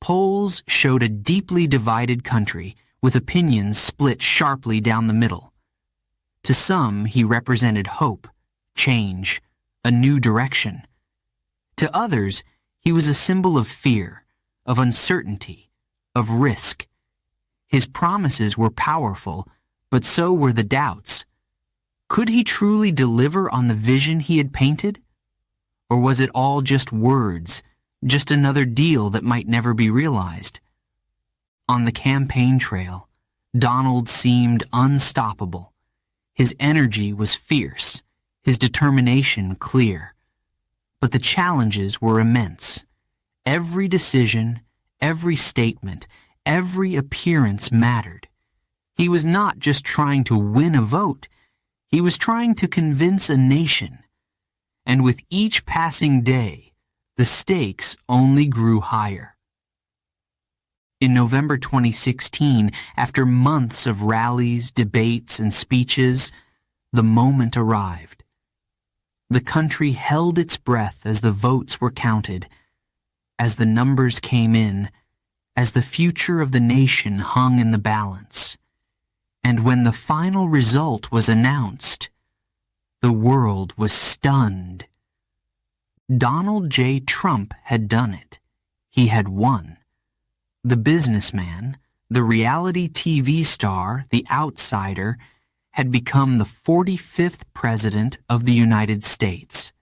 Polls showed a deeply divided country, with opinions split sharply down the middle. To some, he represented hope, change, a new direction. To others, he was a symbol of fear, of uncertainty, of risk. His promises were powerful, but so were the doubts. Could he truly deliver on the vision he had painted? Or was it all just words, just another deal that might never be realized? On the campaign trail, Donald seemed unstoppable. His energy was fierce, his determination clear. But the challenges were immense. Every decision, every statement, every appearance mattered. He was not just trying to win a vote. He was trying to convince a nation. And with each passing day, the stakes only grew higher. In November 2016, after months of rallies, debates, and speeches, the moment arrived. The country held its breath as the votes were counted, as the numbers came in, as the future of the nation hung in the balance. And when the final result was announced, the world was stunned. Donald J. Trump had done it. He had won. The businessman, the reality TV star, the outsider, had become the 45th President of the United States.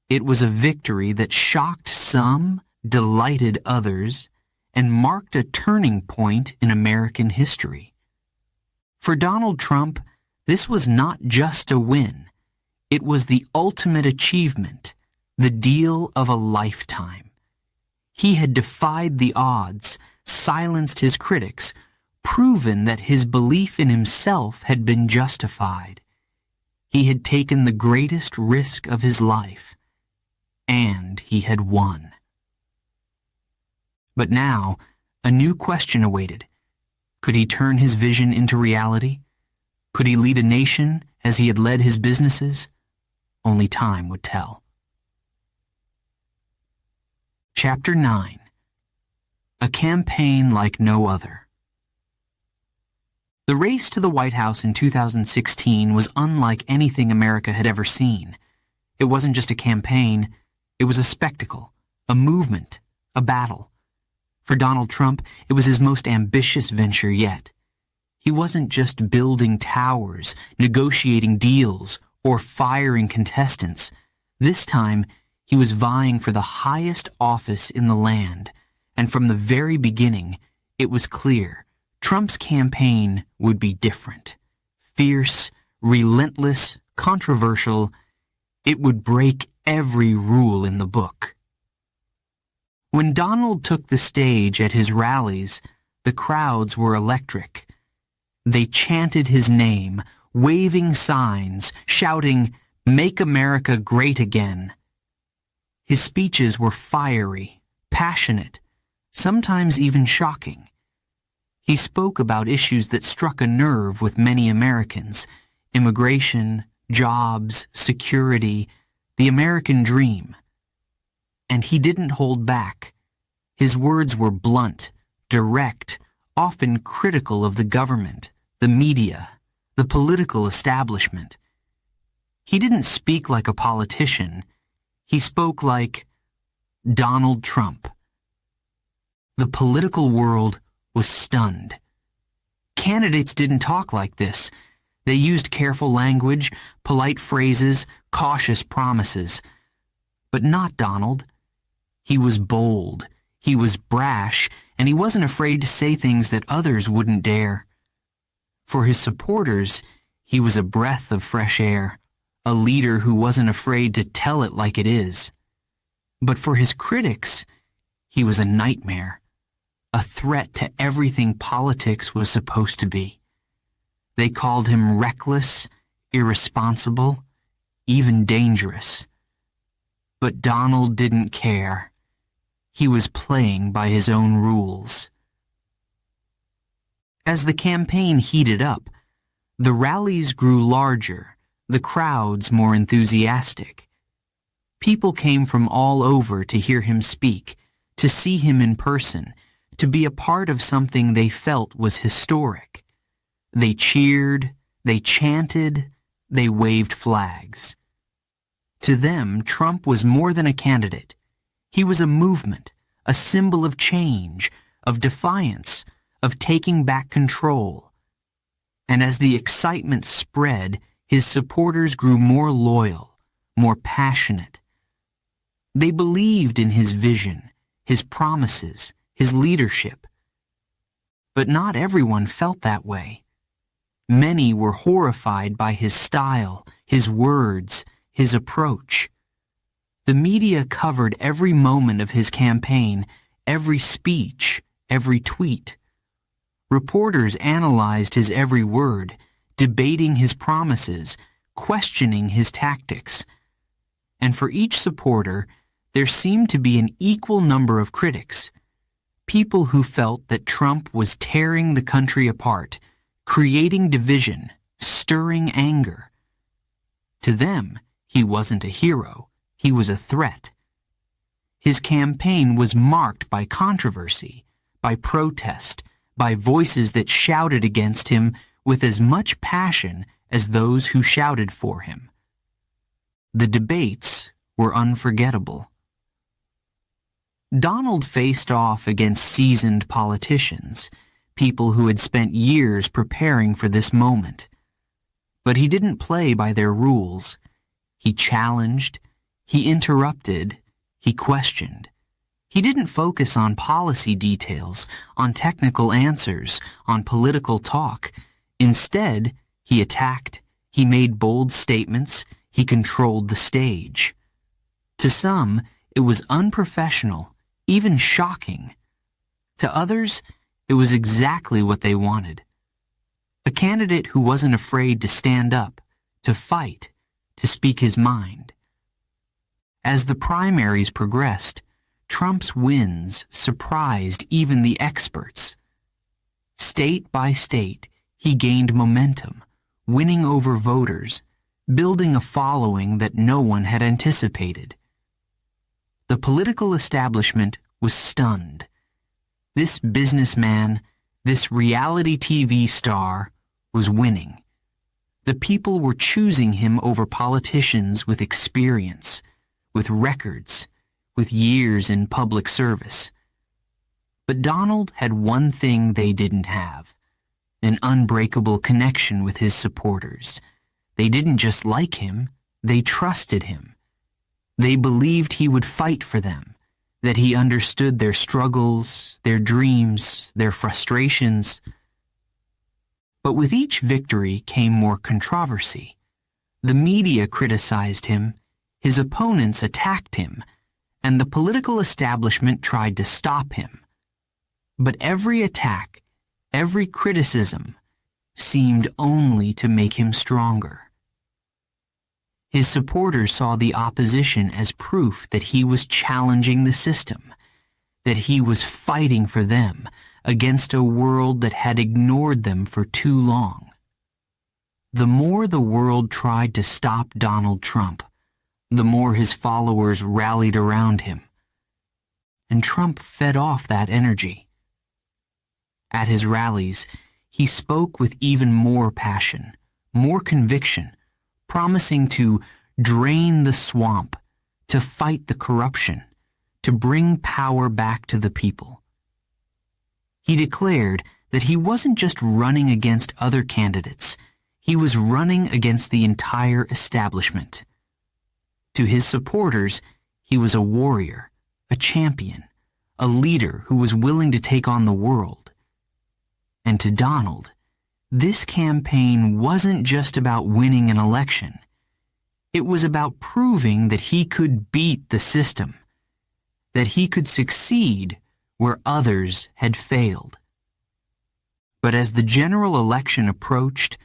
It was a victory that shocked some, delighted others, and marked a turning point in American history. For Donald Trump, this was not just a win. It was the ultimate achievement, the deal of a lifetime. He had defied the odds, silenced his critics, proven that his belief in himself had been justified. He had taken the greatest risk of his life, and he had won. But now, a new question awaited. Could he turn his vision into reality? Could he lead a nation as he had led his businesses? Only time would tell. Chapter 9. A campaign like no other. The race to the White House in 2016 was unlike anything America had ever seen. It wasn't just a campaign, it was a spectacle, a movement, a battle. For Donald Trump, it was his most ambitious venture yet. He wasn't just building towers, negotiating deals, or firing contestants. This time, he was vying for the highest office in the land, and from the very beginning, it was clear Trump's campaign would be different. Fierce, relentless, controversial. It would break every rule in the book. When Donald took the stage at his rallies, the crowds were electric. They chanted his name, waving signs, shouting, "Make America Great Again." His speeches were fiery, passionate, sometimes even shocking. He spoke about issues that struck a nerve with many Americans: immigration, jobs, security, the American dream. And he didn't hold back. His words were blunt, direct, often critical of the government, the media, the political establishment. He didn't speak like a politician. He spoke like Donald Trump. The political world was stunned. Candidates didn't talk like this. They used careful language, polite phrases, cautious promises. But not Donald. He was bold, he was brash, and he wasn't afraid to say things that others wouldn't dare. For his supporters, he was a breath of fresh air, a leader who wasn't afraid to tell it like it is. But for his critics, he was a nightmare, a threat to everything politics was supposed to be. They called him reckless, irresponsible, even dangerous. But Donald didn't care. He was playing by his own rules. As the campaign heated up, the rallies grew larger, the crowds more enthusiastic. People came from all over to hear him speak, to see him in person, to be a part of something they felt was historic. They cheered, they chanted, they waved flags. To them, Trump was more than a candidate. He was a movement, a symbol of change, of defiance, of taking back control. And as the excitement spread, his supporters grew more loyal, more passionate. They believed in his vision, his promises, his leadership. But not everyone felt that way. Many were horrified by his style, his words, his approach. The media covered every moment of his campaign, every speech, every tweet. Reporters analyzed his every word, debating his promises, questioning his tactics. And for each supporter, there seemed to be an equal number of critics, people who felt that Trump was tearing the country apart, creating division, stirring anger. To them, he wasn't a hero, he was a threat. His campaign was marked by controversy, by protest, by voices that shouted against him with as much passion as those who shouted for him. The debates were unforgettable. Donald faced off against seasoned politicians, people who had spent years preparing for this moment. But he didn't play by their rules. He challenged, he interrupted, he questioned. He didn't focus on policy details, on technical answers, on political talk. Instead, he attacked, he made bold statements, he controlled the stage. To some, it was unprofessional, even shocking. To others, it was exactly what they wanted. A candidate who wasn't afraid to stand up, to fight, to speak his mind. As the primaries progressed, Trump's wins surprised even the experts. State by state, he gained momentum, winning over voters, building a following that no one had anticipated. The political establishment was stunned. This businessman, this reality TV star, was winning. The people were choosing him over politicians with experience, with records, with years in public service. But Donald had one thing they didn't have: an unbreakable connection with his supporters. They didn't just like him, they trusted him. They believed he would fight for them, that he understood their struggles, their dreams, their frustrations. But with each victory came more controversy. The media criticized him, his opponents attacked him, and the political establishment tried to stop him. But every attack, every criticism, seemed only to make him stronger. His supporters saw the opposition as proof that he was challenging the system, that he was fighting for them, against a world that had ignored them for too long. The more the world tried to stop Donald Trump, the more his followers rallied around him. And Trump fed off that energy. At his rallies, he spoke with even more passion, more conviction, promising to drain the swamp, to fight the corruption, to bring power back to the people. He declared that he wasn't just running against other candidates, he was running against the entire establishment. To his supporters, he was a warrior, a champion, a leader who was willing to take on the world. And to Donald, this campaign wasn't just about winning an election. It was about proving that he could beat the system, that he could succeed where others had failed. But as the general election approached,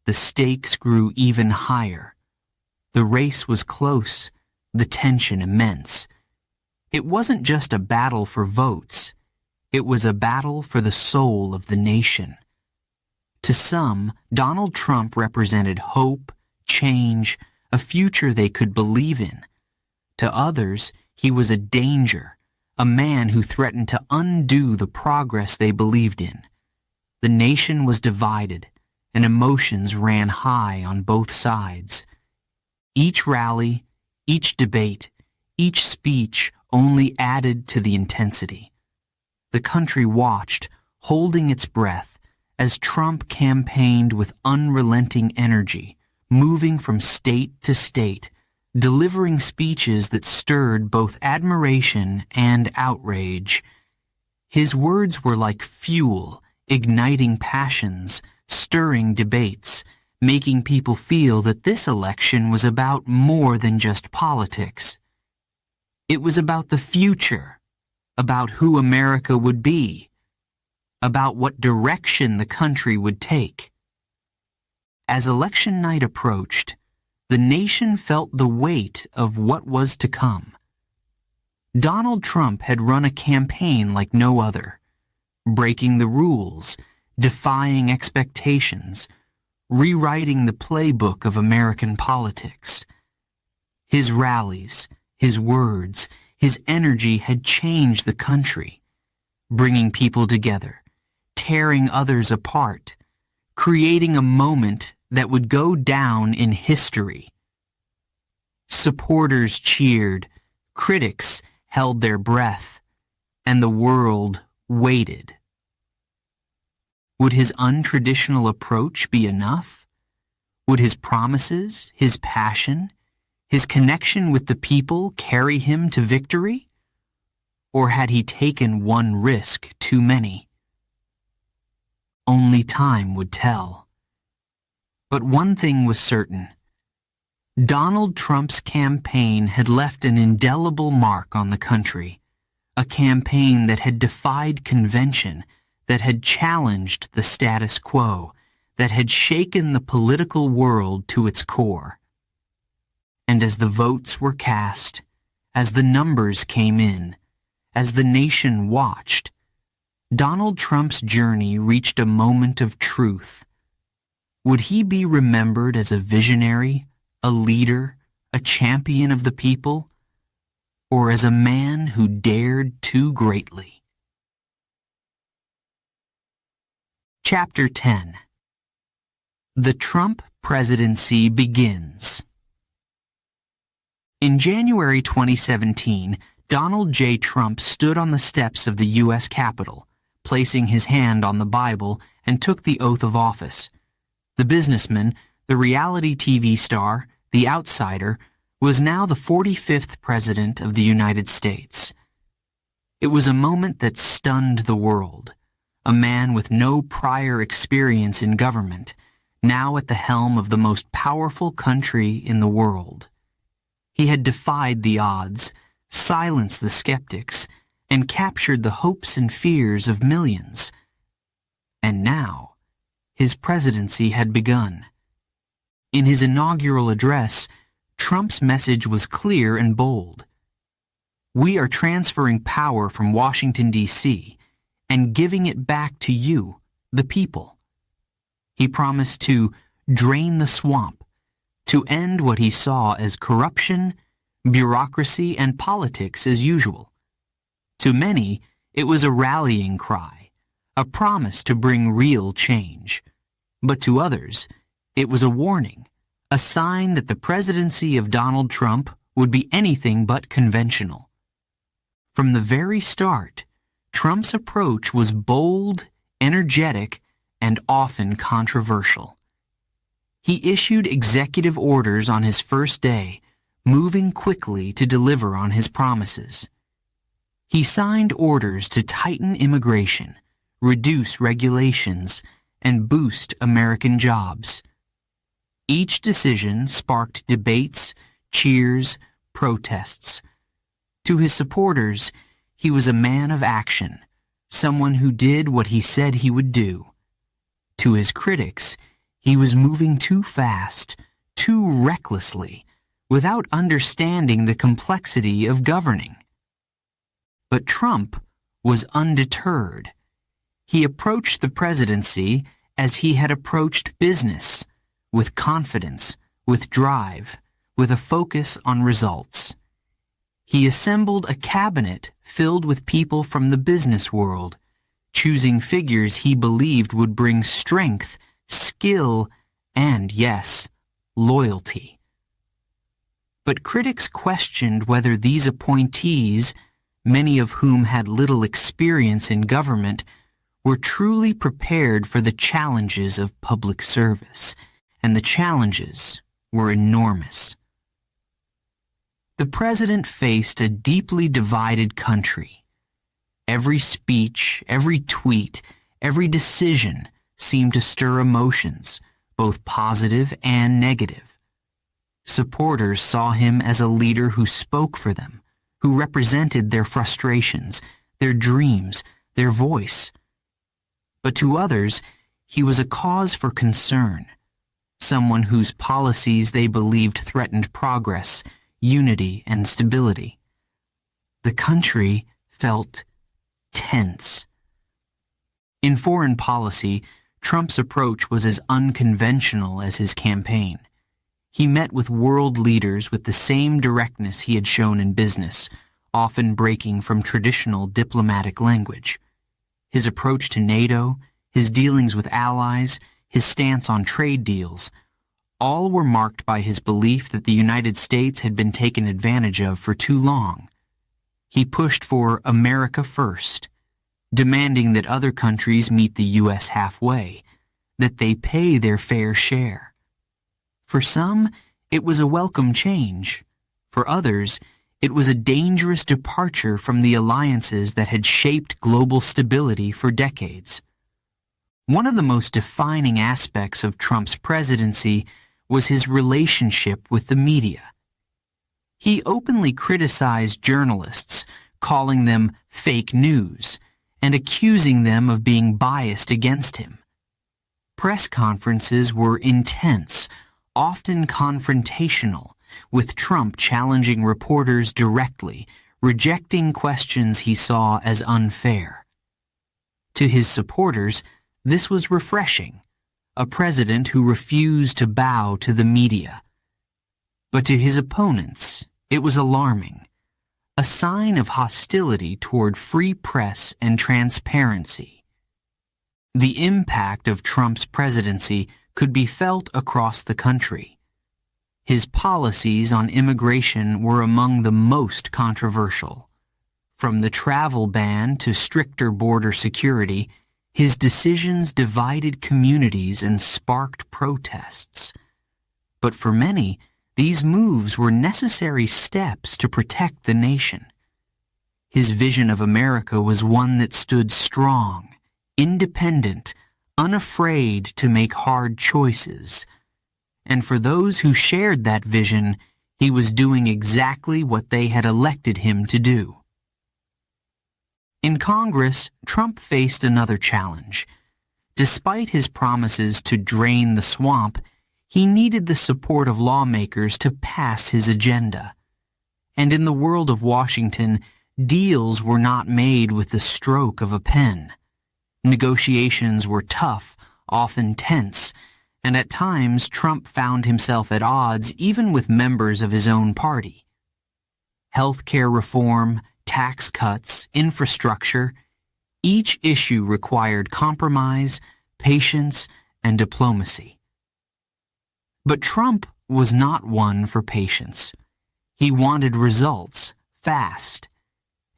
the stakes grew even higher. The race was close, the tension immense. It wasn't just a battle for votes. It was a battle for the soul of the nation. To some, Donald Trump represented hope, change, a future they could believe in. To others, he was a danger, a man who threatened to undo the progress they believed in. The nation was divided, and emotions ran high on both sides. Each rally, each debate, each speech only added to the intensity. The country watched, holding its breath, as Trump campaigned with unrelenting energy, moving from state to state, delivering speeches that stirred both admiration and outrage. His words were like fuel, igniting passions, stirring debates, making people feel that this election was about more than just politics. It was about the future, about who America would be, about what direction the country would take. As election night approached, the nation felt the weight of what was to come. Donald Trump had run a campaign like no other, breaking the rules, defying expectations, rewriting the playbook of American politics. His rallies, his words, his energy had changed the country, bringing people together, tearing others apart, creating a moment that would go down in history. Supporters cheered, critics held their breath, and the world waited. Would his untraditional approach be enough? Would his promises, his passion, his connection with the people carry him to victory? Or had he taken one risk too many? Only time would tell. But one thing was certain. Donald Trump's campaign had left an indelible mark on the country, a campaign that had defied convention, that had challenged the status quo, that had shaken the political world to its core. And as the votes were cast, as the numbers came in, as the nation watched, Donald Trump's journey reached a moment of truth. Would he be remembered as a visionary, a leader, a champion of the people, or as a man who dared too greatly? Chapter 10. The Trump Presidency Begins. In January 2017, Donald J. Trump stood on the steps of the U.S. Capitol, placing his hand on the Bible, and took the oath of office. The businessman, the reality TV star, the outsider, was now the 45th President of the United States. It was a moment that stunned the world. A man with no prior experience in government, now at the helm of the most powerful country in the world. He had defied the odds, silenced the skeptics, and captured the hopes and fears of millions. And now, his presidency had begun. In his inaugural address, Trump's message was clear and bold. We are transferring power from Washington, D.C., and giving it back to you, the people. He promised to drain the swamp, to end what he saw as corruption, bureaucracy, and politics as usual. To many, it was a rallying cry, a promise to bring real change. But to others, it was a warning, a sign that the presidency of Donald Trump would be anything but conventional. From the very start, Trump's approach was bold, energetic, and often controversial. He issued executive orders on his first day, moving quickly to deliver on his promises. He signed orders to tighten immigration, reduce regulations, and boost American jobs. Each decision sparked debates, cheers, protests. To his supporters, he was a man of action, someone who did what he said he would do. To his critics, he was moving too fast, too recklessly, without understanding the complexity of governing. But Trump was undeterred. He approached the presidency as he had approached business, with confidence, with drive, with a focus on results. He assembled a cabinet filled with people from the business world, choosing figures he believed would bring strength, skill, and, yes, loyalty. But critics questioned whether these appointees, many of whom had little experience in government, were truly prepared for the challenges of public service, and the challenges were enormous. The president faced a deeply divided country. Every speech, every tweet, every decision seemed to stir emotions, both positive and negative. Supporters saw him as a leader who spoke for them, who represented their frustrations, their dreams, their voice. But to others, he was a cause for concern, someone whose policies they believed threatened progress, unity, and stability. The country felt tense. In foreign policy, Trump's approach was as unconventional as his campaign. He met with world leaders with the same directness he had shown in business, often breaking from traditional diplomatic language. His approach to NATO, his dealings with allies, his stance on trade deals, all were marked by his belief that the United States had been taken advantage of for too long. He pushed for America first, demanding that other countries meet the U.S. halfway, that they pay their fair share. For some, it was a welcome change. For others, it was a dangerous departure from the alliances that had shaped global stability for decades. One of the most defining aspects of Trump's presidency was his relationship with the media. He openly criticized journalists, calling them fake news, and accusing them of being biased against him. Press conferences were intense, often confrontational, with Trump challenging reporters directly, rejecting questions he saw as unfair. To his supporters, this was refreshing, a president who refused to bow to the media. But to his opponents, it was alarming, a sign of hostility toward free press and transparency. The impact of Trump's presidency could be felt across the country. His policies on immigration were among the most controversial. From the travel ban to stricter border security, his decisions divided communities and sparked protests. But for many, these moves were necessary steps to protect the nation. His vision of America was one that stood strong, independent, unafraid to make hard choices. And for those who shared that vision, he was doing exactly what they had elected him to do. In Congress, Trump faced another challenge. Despite his promises to drain the swamp, he needed the support of lawmakers to pass his agenda. And in the world of Washington, deals were not made with the stroke of a pen. Negotiations were tough, often tense, and at times Trump found himself at odds even with members of his own party. Healthcare reform, tax cuts, infrastructure, each issue required compromise, patience, and diplomacy. But Trump was not one for patience. He wanted results, fast,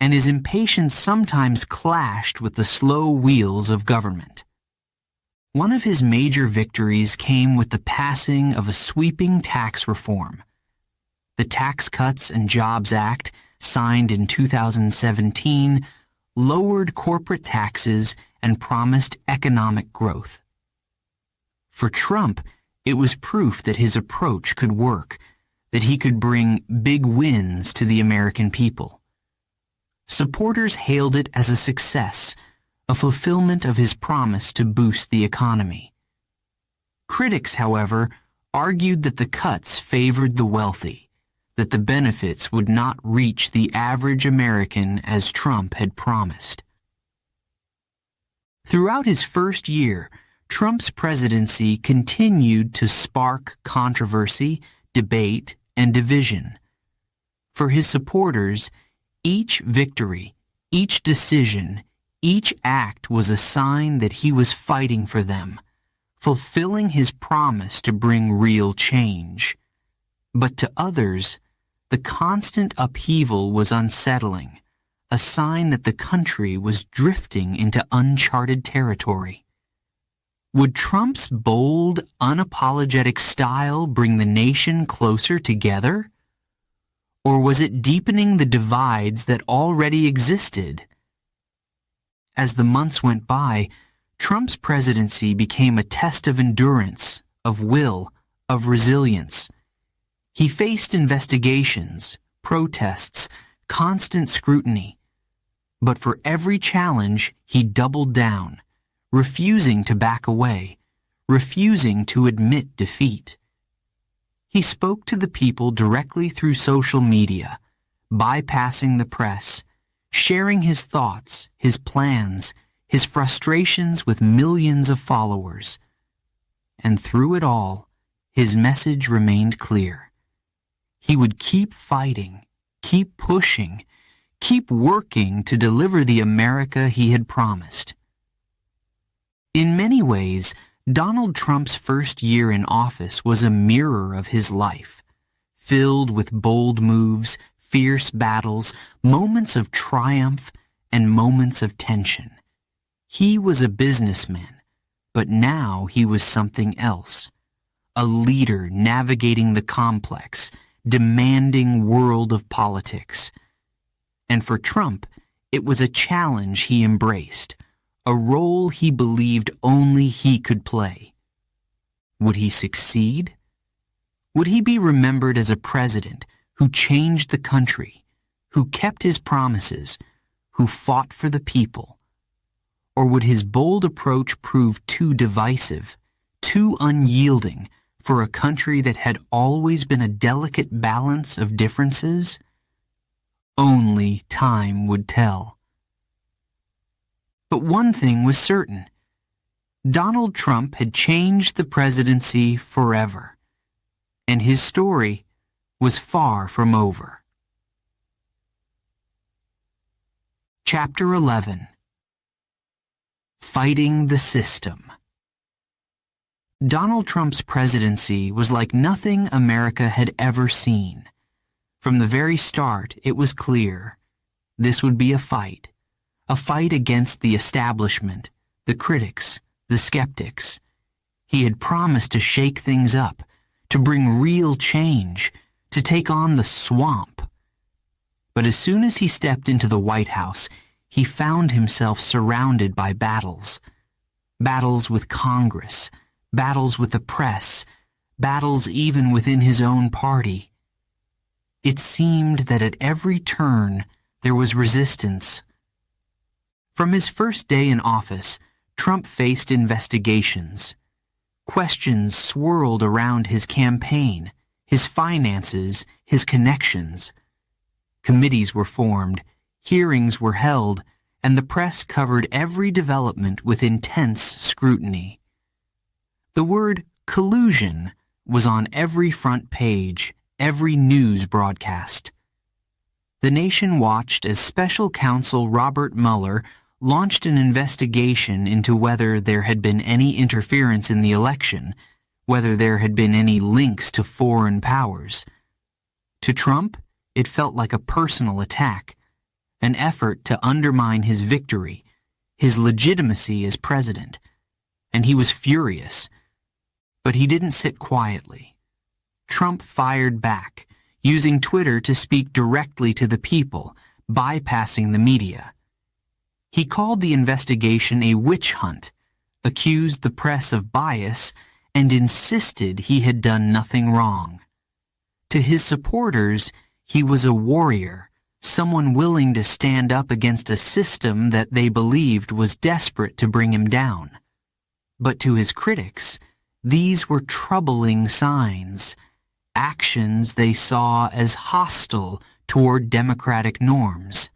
and his impatience sometimes clashed with the slow wheels of government. One of his major victories came with the passing of a sweeping tax reform. The Tax Cuts and Jobs Act, signed in 2017, lowered corporate taxes and promised economic growth. For Trump, it was proof that his approach could work, that he could bring big wins to the American people. Supporters hailed it as a success, a fulfillment of his promise to boost the economy. Critics, however, argued that the cuts favored the wealthy, that the benefits would not reach the average American as Trump had promised. Throughout his first year, Trump's presidency continued to spark controversy, debate, and division. For his supporters, each victory, each decision, each act was a sign that he was fighting for them, fulfilling his promise to bring real change. But to others, the constant upheaval was unsettling, a sign that the country was drifting into uncharted territory. Would Trump's bold, unapologetic style bring the nation closer together? Or was it deepening the divides that already existed? As the months went by, Trump's presidency became a test of endurance, of will, of resilience. He faced investigations, protests, constant scrutiny. But for every challenge, he doubled down, refusing to back away, refusing to admit defeat. He spoke to the people directly through social media, bypassing the press, sharing his thoughts, his plans, his frustrations with millions of followers. And through it all, his message remained clear. He would keep fighting, keep pushing, keep working to deliver the America he had promised. In many ways, Donald Trump's first year in office was a mirror of his life, filled with bold moves, fierce battles, moments of triumph, and moments of tension. He was a businessman, but now he was something else, a leader navigating the complex, demanding world of politics. And for Trump, it was a challenge he embraced, a role he believed only he could play. Would he succeed? Would he be remembered as a president who changed the country, who kept his promises, who fought for the people? Or would his bold approach prove too divisive, too unyielding for a country that had always been a delicate balance of differences? Only time would tell. But one thing was certain. Donald Trump had changed the presidency forever, and his story was far from over. Chapter 11. Fighting the System. Donald Trump's presidency was like nothing America had ever seen. From the very start, it was clear. This would be a fight against the establishment, the critics, the skeptics. He had promised to shake things up, to bring real change, to take on the swamp. But as soon as he stepped into the White House, he found himself surrounded by battles. Battles with Congress, battles with the press, battles even within his own party. It seemed that at every turn there was resistance. From his first day in office, Trump faced investigations. Questions swirled around his campaign, his finances, his connections. Committees were formed, hearings were held, and the press covered every development with intense scrutiny. The word collusion was on every front page, every news broadcast. The nation watched as Special Counsel Robert Mueller launched an investigation into whether there had been any interference in the election, whether there had been any links to foreign powers. To Trump, it felt like a personal attack, an effort to undermine his victory, his legitimacy as president, and he was furious. But he didn't sit quietly. Trump fired back, using Twitter to speak directly to the people, bypassing the media. He called the investigation a witch hunt, accused the press of bias, and insisted he had done nothing wrong. To his supporters, he was a warrior, someone willing to stand up against a system that they believed was desperate to bring him down. But to his critics, these were troubling signs, actions they saw as hostile toward democratic norms.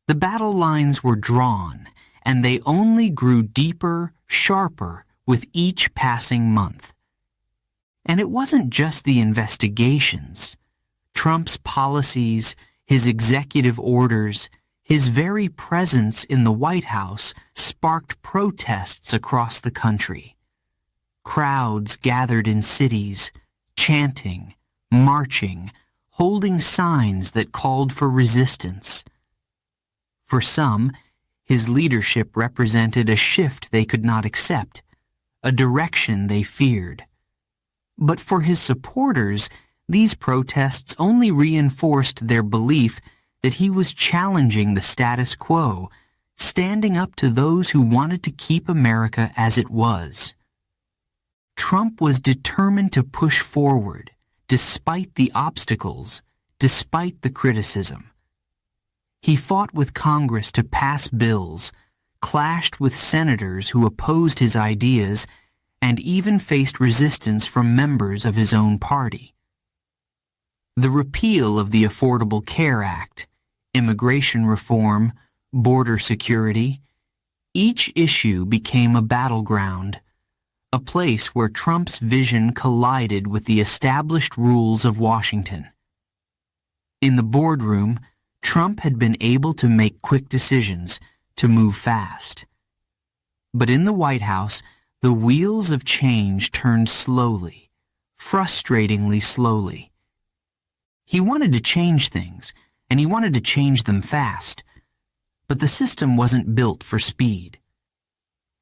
The battle lines were drawn, and they only grew deeper, sharper with each passing month. And it wasn't just the investigations. Trump's policies, his executive orders, his very presence in the White House sparked protests across the country. Crowds gathered in cities, chanting, marching, holding signs that called for resistance. For some, his leadership represented a shift they could not accept, a direction they feared. But for his supporters, these protests only reinforced their belief that he was challenging the status quo, standing up to those who wanted to keep America as it was. Trump was determined to push forward, despite the obstacles, despite the criticism. He fought with Congress to pass bills, clashed with senators who opposed his ideas, and even faced resistance from members of his own party. The repeal of the Affordable Care Act, immigration reform, border security, each issue became a battleground, a place where Trump's vision collided with the established rules of Washington. In the boardroom, Trump had been able to make quick decisions, to move fast. But in the White House, the wheels of change turned slowly, frustratingly slowly. He wanted to change things, and he wanted to change them fast. But the system wasn't built for speed.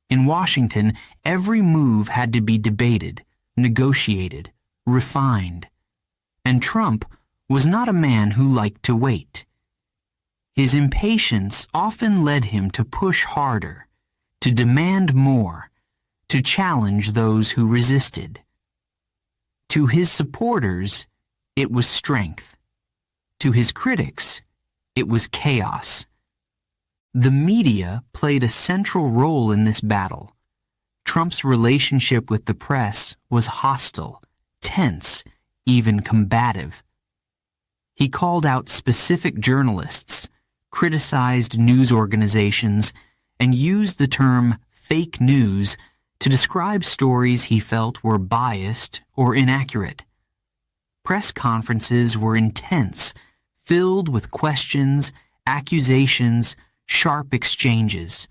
In Washington, every move had to be debated, negotiated, refined. And Trump was not a man who liked to wait. His impatience often led him to push harder, to demand more, to challenge those who resisted. To his supporters, it was strength. To his critics, it was chaos. The media played a central role in this battle. Trump's relationship with the press was hostile, tense, even combative. He called out specific journalists, criticized news organizations, and used the term fake news to describe stories he felt were biased or inaccurate. Press conferences were intense, filled with questions, accusations, sharp exchanges.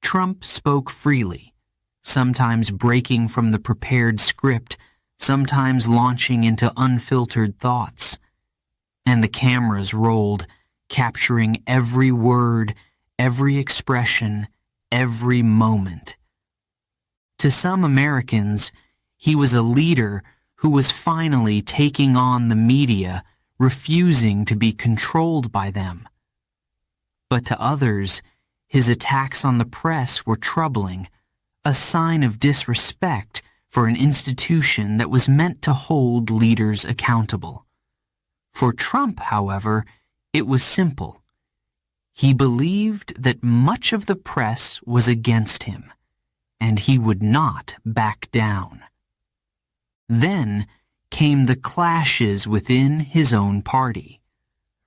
Trump spoke freely, sometimes breaking from the prepared script, sometimes launching into unfiltered thoughts. And the cameras rolled, capturing every word, every expression, every moment. To some Americans, he was a leader who was finally taking on the media, refusing to be controlled by them. But to others, his attacks on the press were troubling, a sign of disrespect for an institution that was meant to hold leaders accountable. For Trump, however, it was simple. He believed that much of the press was against him, and he would not back down. Then came the clashes within his own party.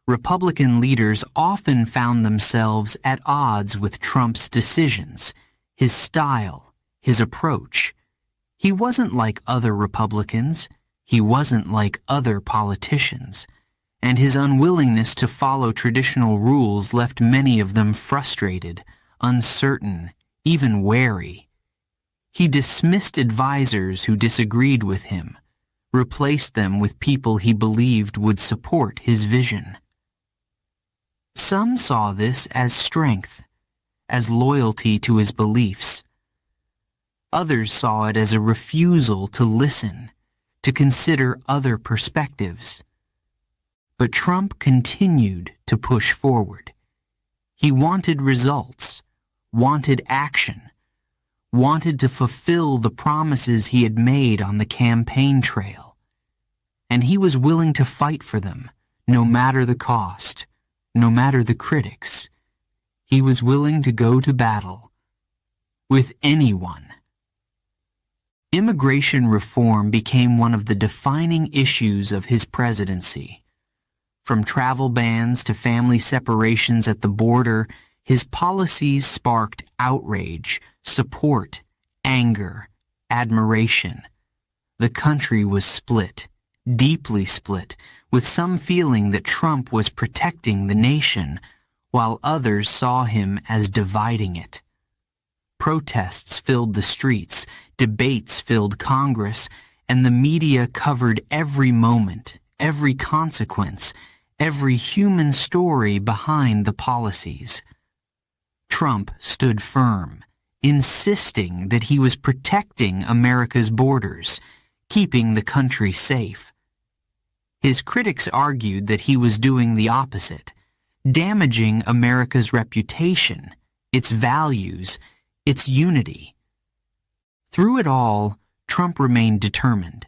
Republican leaders often found themselves at odds with Trump's decisions, his style, his approach. He wasn't like other Republicans. He wasn't like other politicians. And his unwillingness to follow traditional rules left many of them frustrated, uncertain, even wary. He dismissed advisors who disagreed with him, replaced them with people he believed would support his vision. Some saw this as strength, as loyalty to his beliefs. Others saw it as a refusal to listen, to consider other perspectives. But Trump continued to push forward. He wanted results, wanted action, wanted to fulfill the promises he had made on the campaign trail. And he was willing to fight for them, no matter the cost, no matter the critics. He was willing to go to battle with anyone. Immigration reform became one of the defining issues of his presidency. From travel bans to family separations at the border, his policies sparked outrage, support, anger, admiration. The country was split, deeply split, with some feeling that Trump was protecting the nation, while others saw him as dividing it. Protests filled the streets, debates filled Congress, and the media covered every moment, every consequence, every human story behind the policies. Trump stood firm, insisting that he was protecting America's borders, keeping the country safe. His critics argued that he was doing the opposite, damaging America's reputation, its values, its unity. Through it all, Trump remained determined.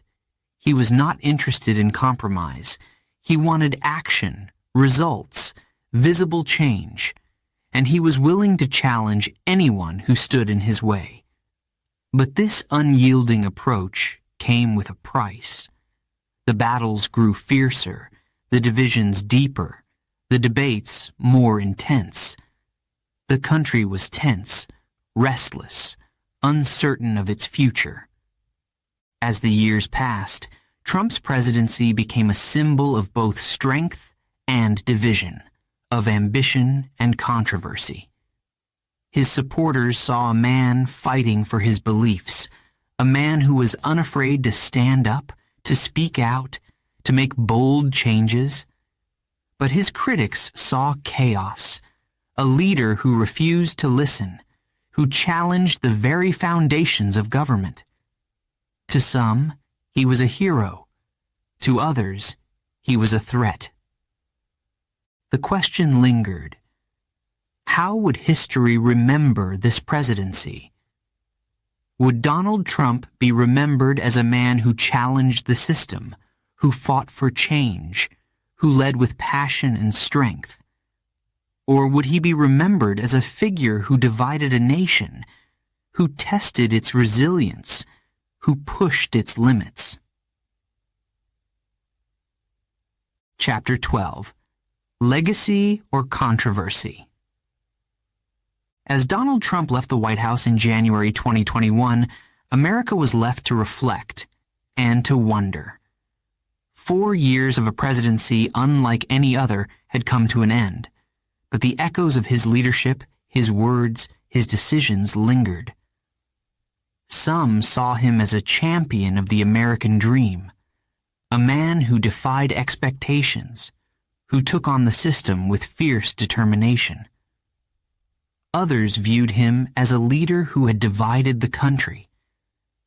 He was not interested in compromise. He wanted action, results, visible change, and he was willing to challenge anyone who stood in his way. But this unyielding approach came with a price. The battles grew fiercer, the divisions deeper, the debates more intense. The country was tense, restless, uncertain of its future. As the years passed, Trump's presidency became a symbol of both strength and division, of ambition and controversy. His supporters saw a man fighting for his beliefs, a man who was unafraid to stand up, to speak out, to make bold changes. But his critics saw chaos, a leader who refused to listen, who challenged the very foundations of government. To some, he was a hero. To others, he was a threat. The question lingered. How would history remember this presidency? Would Donald Trump be remembered as a man who challenged the system, who fought for change, who led with passion and strength? Or would he be remembered as a figure who divided a nation, who tested its resilience, who pushed its limits? Chapter 12. Legacy or Controversy? As Donald Trump left the White House in January 2021, America was left to reflect and to wonder. 4 years of a presidency unlike any other had come to an end, but the echoes of his leadership, his words, his decisions lingered. Some saw him as a champion of the American dream, a man who defied expectations, who took on the system with fierce determination. Others viewed him as a leader who had divided the country,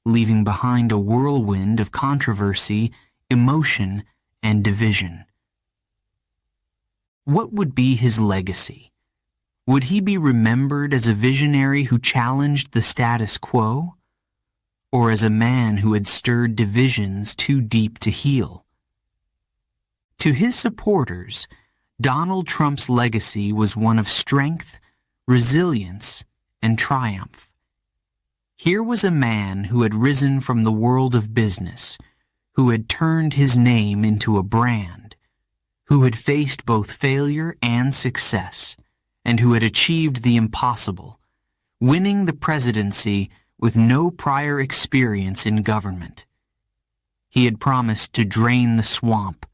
leaving behind a whirlwind of controversy, emotion, and division. What would be his legacy? Would he be remembered as a visionary who challenged the status quo, or as a man who had stirred divisions too deep to heal? To his supporters, Donald Trump's legacy was one of strength, resilience, and triumph. Here was a man who had risen from the world of business, who had turned his name into a brand, who had faced both failure and success, and who had achieved the impossible, winning the presidency with no prior experience in government. He had promised to drain the swamp,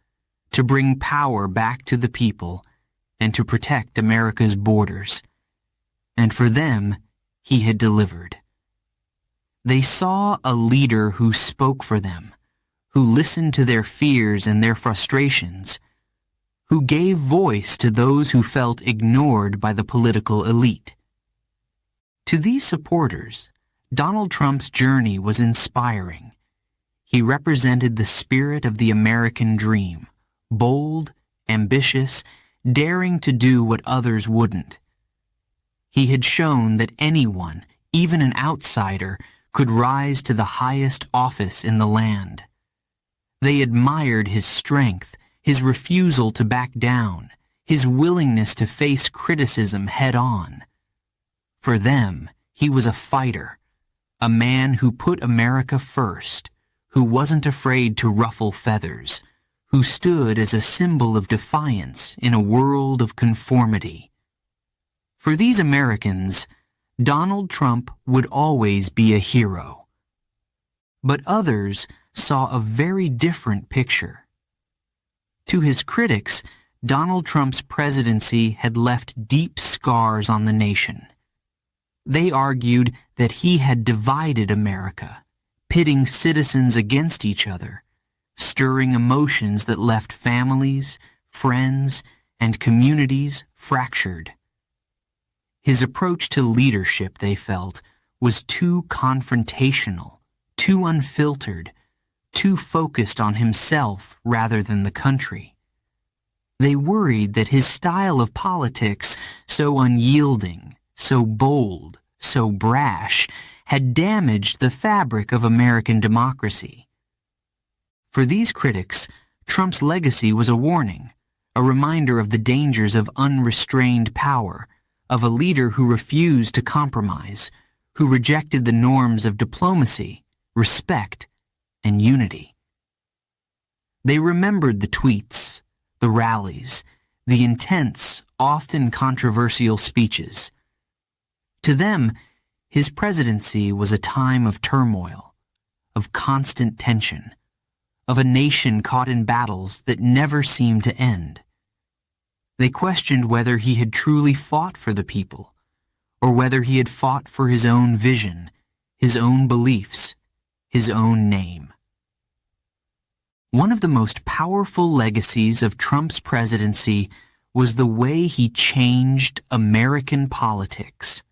to bring power back to the people, and to protect America's borders. And for them, he had delivered. They saw a leader who spoke for them, who listened to their fears and their frustrations, who gave voice to those who felt ignored by the political elite. To these supporters, Donald Trump's journey was inspiring. He represented the spirit of the American dream, bold, ambitious, daring to do what others wouldn't. He had shown that anyone, even an outsider, could rise to the highest office in the land. They admired his strength, his refusal to back down, his willingness to face criticism head-on. For them, he was a fighter, a man who put America first, who wasn't afraid to ruffle feathers, who stood as a symbol of defiance in a world of conformity. For these Americans, Donald Trump would always be a hero. But others saw a very different picture. To his critics, Donald Trump's presidency had left deep scars on the nation. They argued that he had divided America, pitting citizens against each other, stirring emotions that left families, friends, and communities fractured. His approach to leadership, they felt, was too confrontational, too unfiltered, too focused on himself rather than the country. They worried that his style of politics, so unyielding, so bold, so brash, had damaged the fabric of American democracy. For these critics, Trump's legacy was a warning, a reminder of the dangers of unrestrained power, of a leader who refused to compromise, who rejected the norms of diplomacy, respect, and unity. They remembered the tweets, the rallies, the intense, often controversial speeches. To them, his presidency was a time of turmoil, of constant tension, of a nation caught in battles that never seemed to end. They questioned whether he had truly fought for the people, or whether he had fought for his own vision, his own beliefs, his own name. One of the most powerful legacies of Trump's presidency was the way he changed American politics.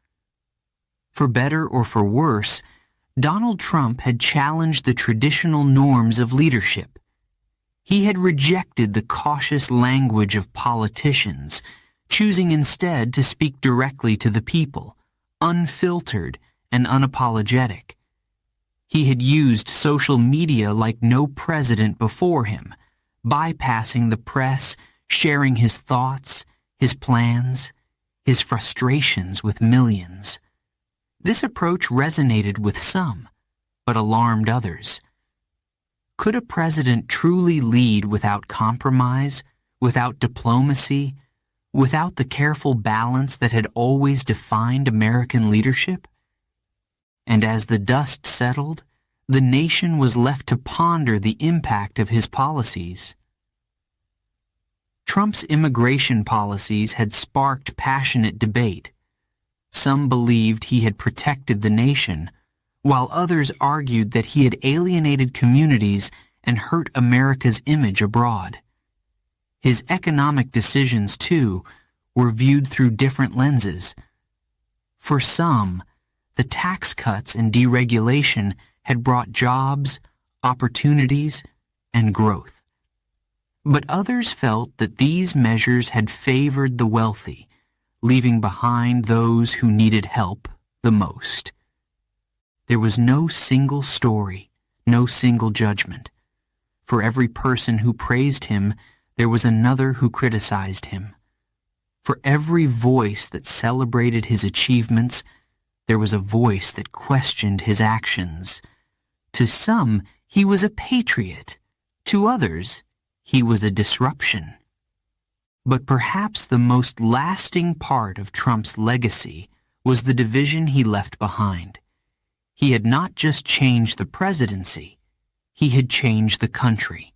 For better or for worse, Donald Trump had challenged the traditional norms of leadership. He had rejected the cautious language of politicians, choosing instead to speak directly to the people, unfiltered and unapologetic. He had used social media like no president before him, bypassing the press, sharing his thoughts, his plans, his frustrations with millions. This approach resonated with some, but alarmed others. Could a president truly lead without compromise, without diplomacy, without the careful balance that had always defined American leadership? And as the dust settled, the nation was left to ponder the impact of his policies. Trump's immigration policies had sparked passionate debate. Some believed he had protected the nation, while others argued that he had alienated communities and hurt America's image abroad. His economic decisions, too, were viewed through different lenses. For some, the tax cuts and deregulation had brought jobs, opportunities, and growth. But others felt that these measures had favored the wealthy, leaving behind those who needed help the most. There was no single story, no single judgment. For every person who praised him, there was another who criticized him. For every voice that celebrated his achievements, there was a voice that questioned his actions. To some, he was a patriot. To others, he was a disruption. But perhaps the most lasting part of Trump's legacy was the division he left behind. He had not just changed the presidency, he had changed the country.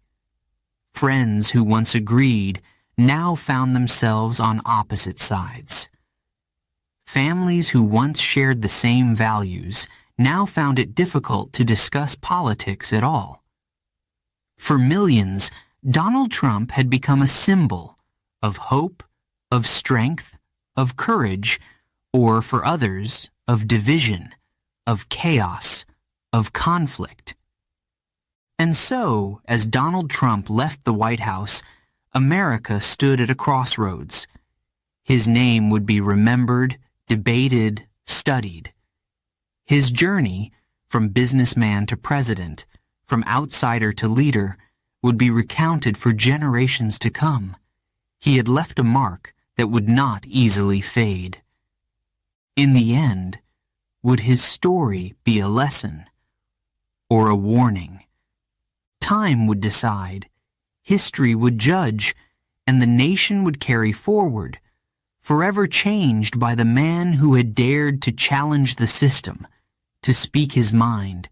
Friends who once agreed now found themselves on opposite sides. Families who once shared the same values now found it difficult to discuss politics at all. For millions, Donald Trump had become a symbol of hope, of strength, of courage, or for others, of division, of chaos, of conflict. And so, as Donald Trump left the White House, America stood at a crossroads. His name would be remembered, debated, studied. His journey, from businessman to president, from outsider to leader, would be recounted for generations to come. He had left a mark that would not easily fade. In the end, would his story be a lesson or a warning? Time would decide, history would judge, and the nation would carry forward, forever changed by the man who had dared to challenge the system, to speak his mind,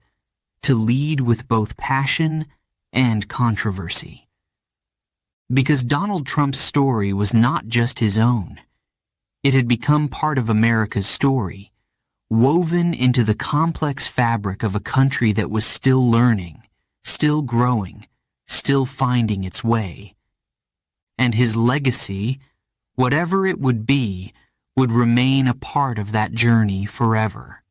to lead with both passion and controversy. Because Donald Trump's story was not just his own. It had become part of America's story, woven into the complex fabric of a country that was still learning, still growing, still finding its way. And his legacy, whatever it would be, would remain a part of that journey forever.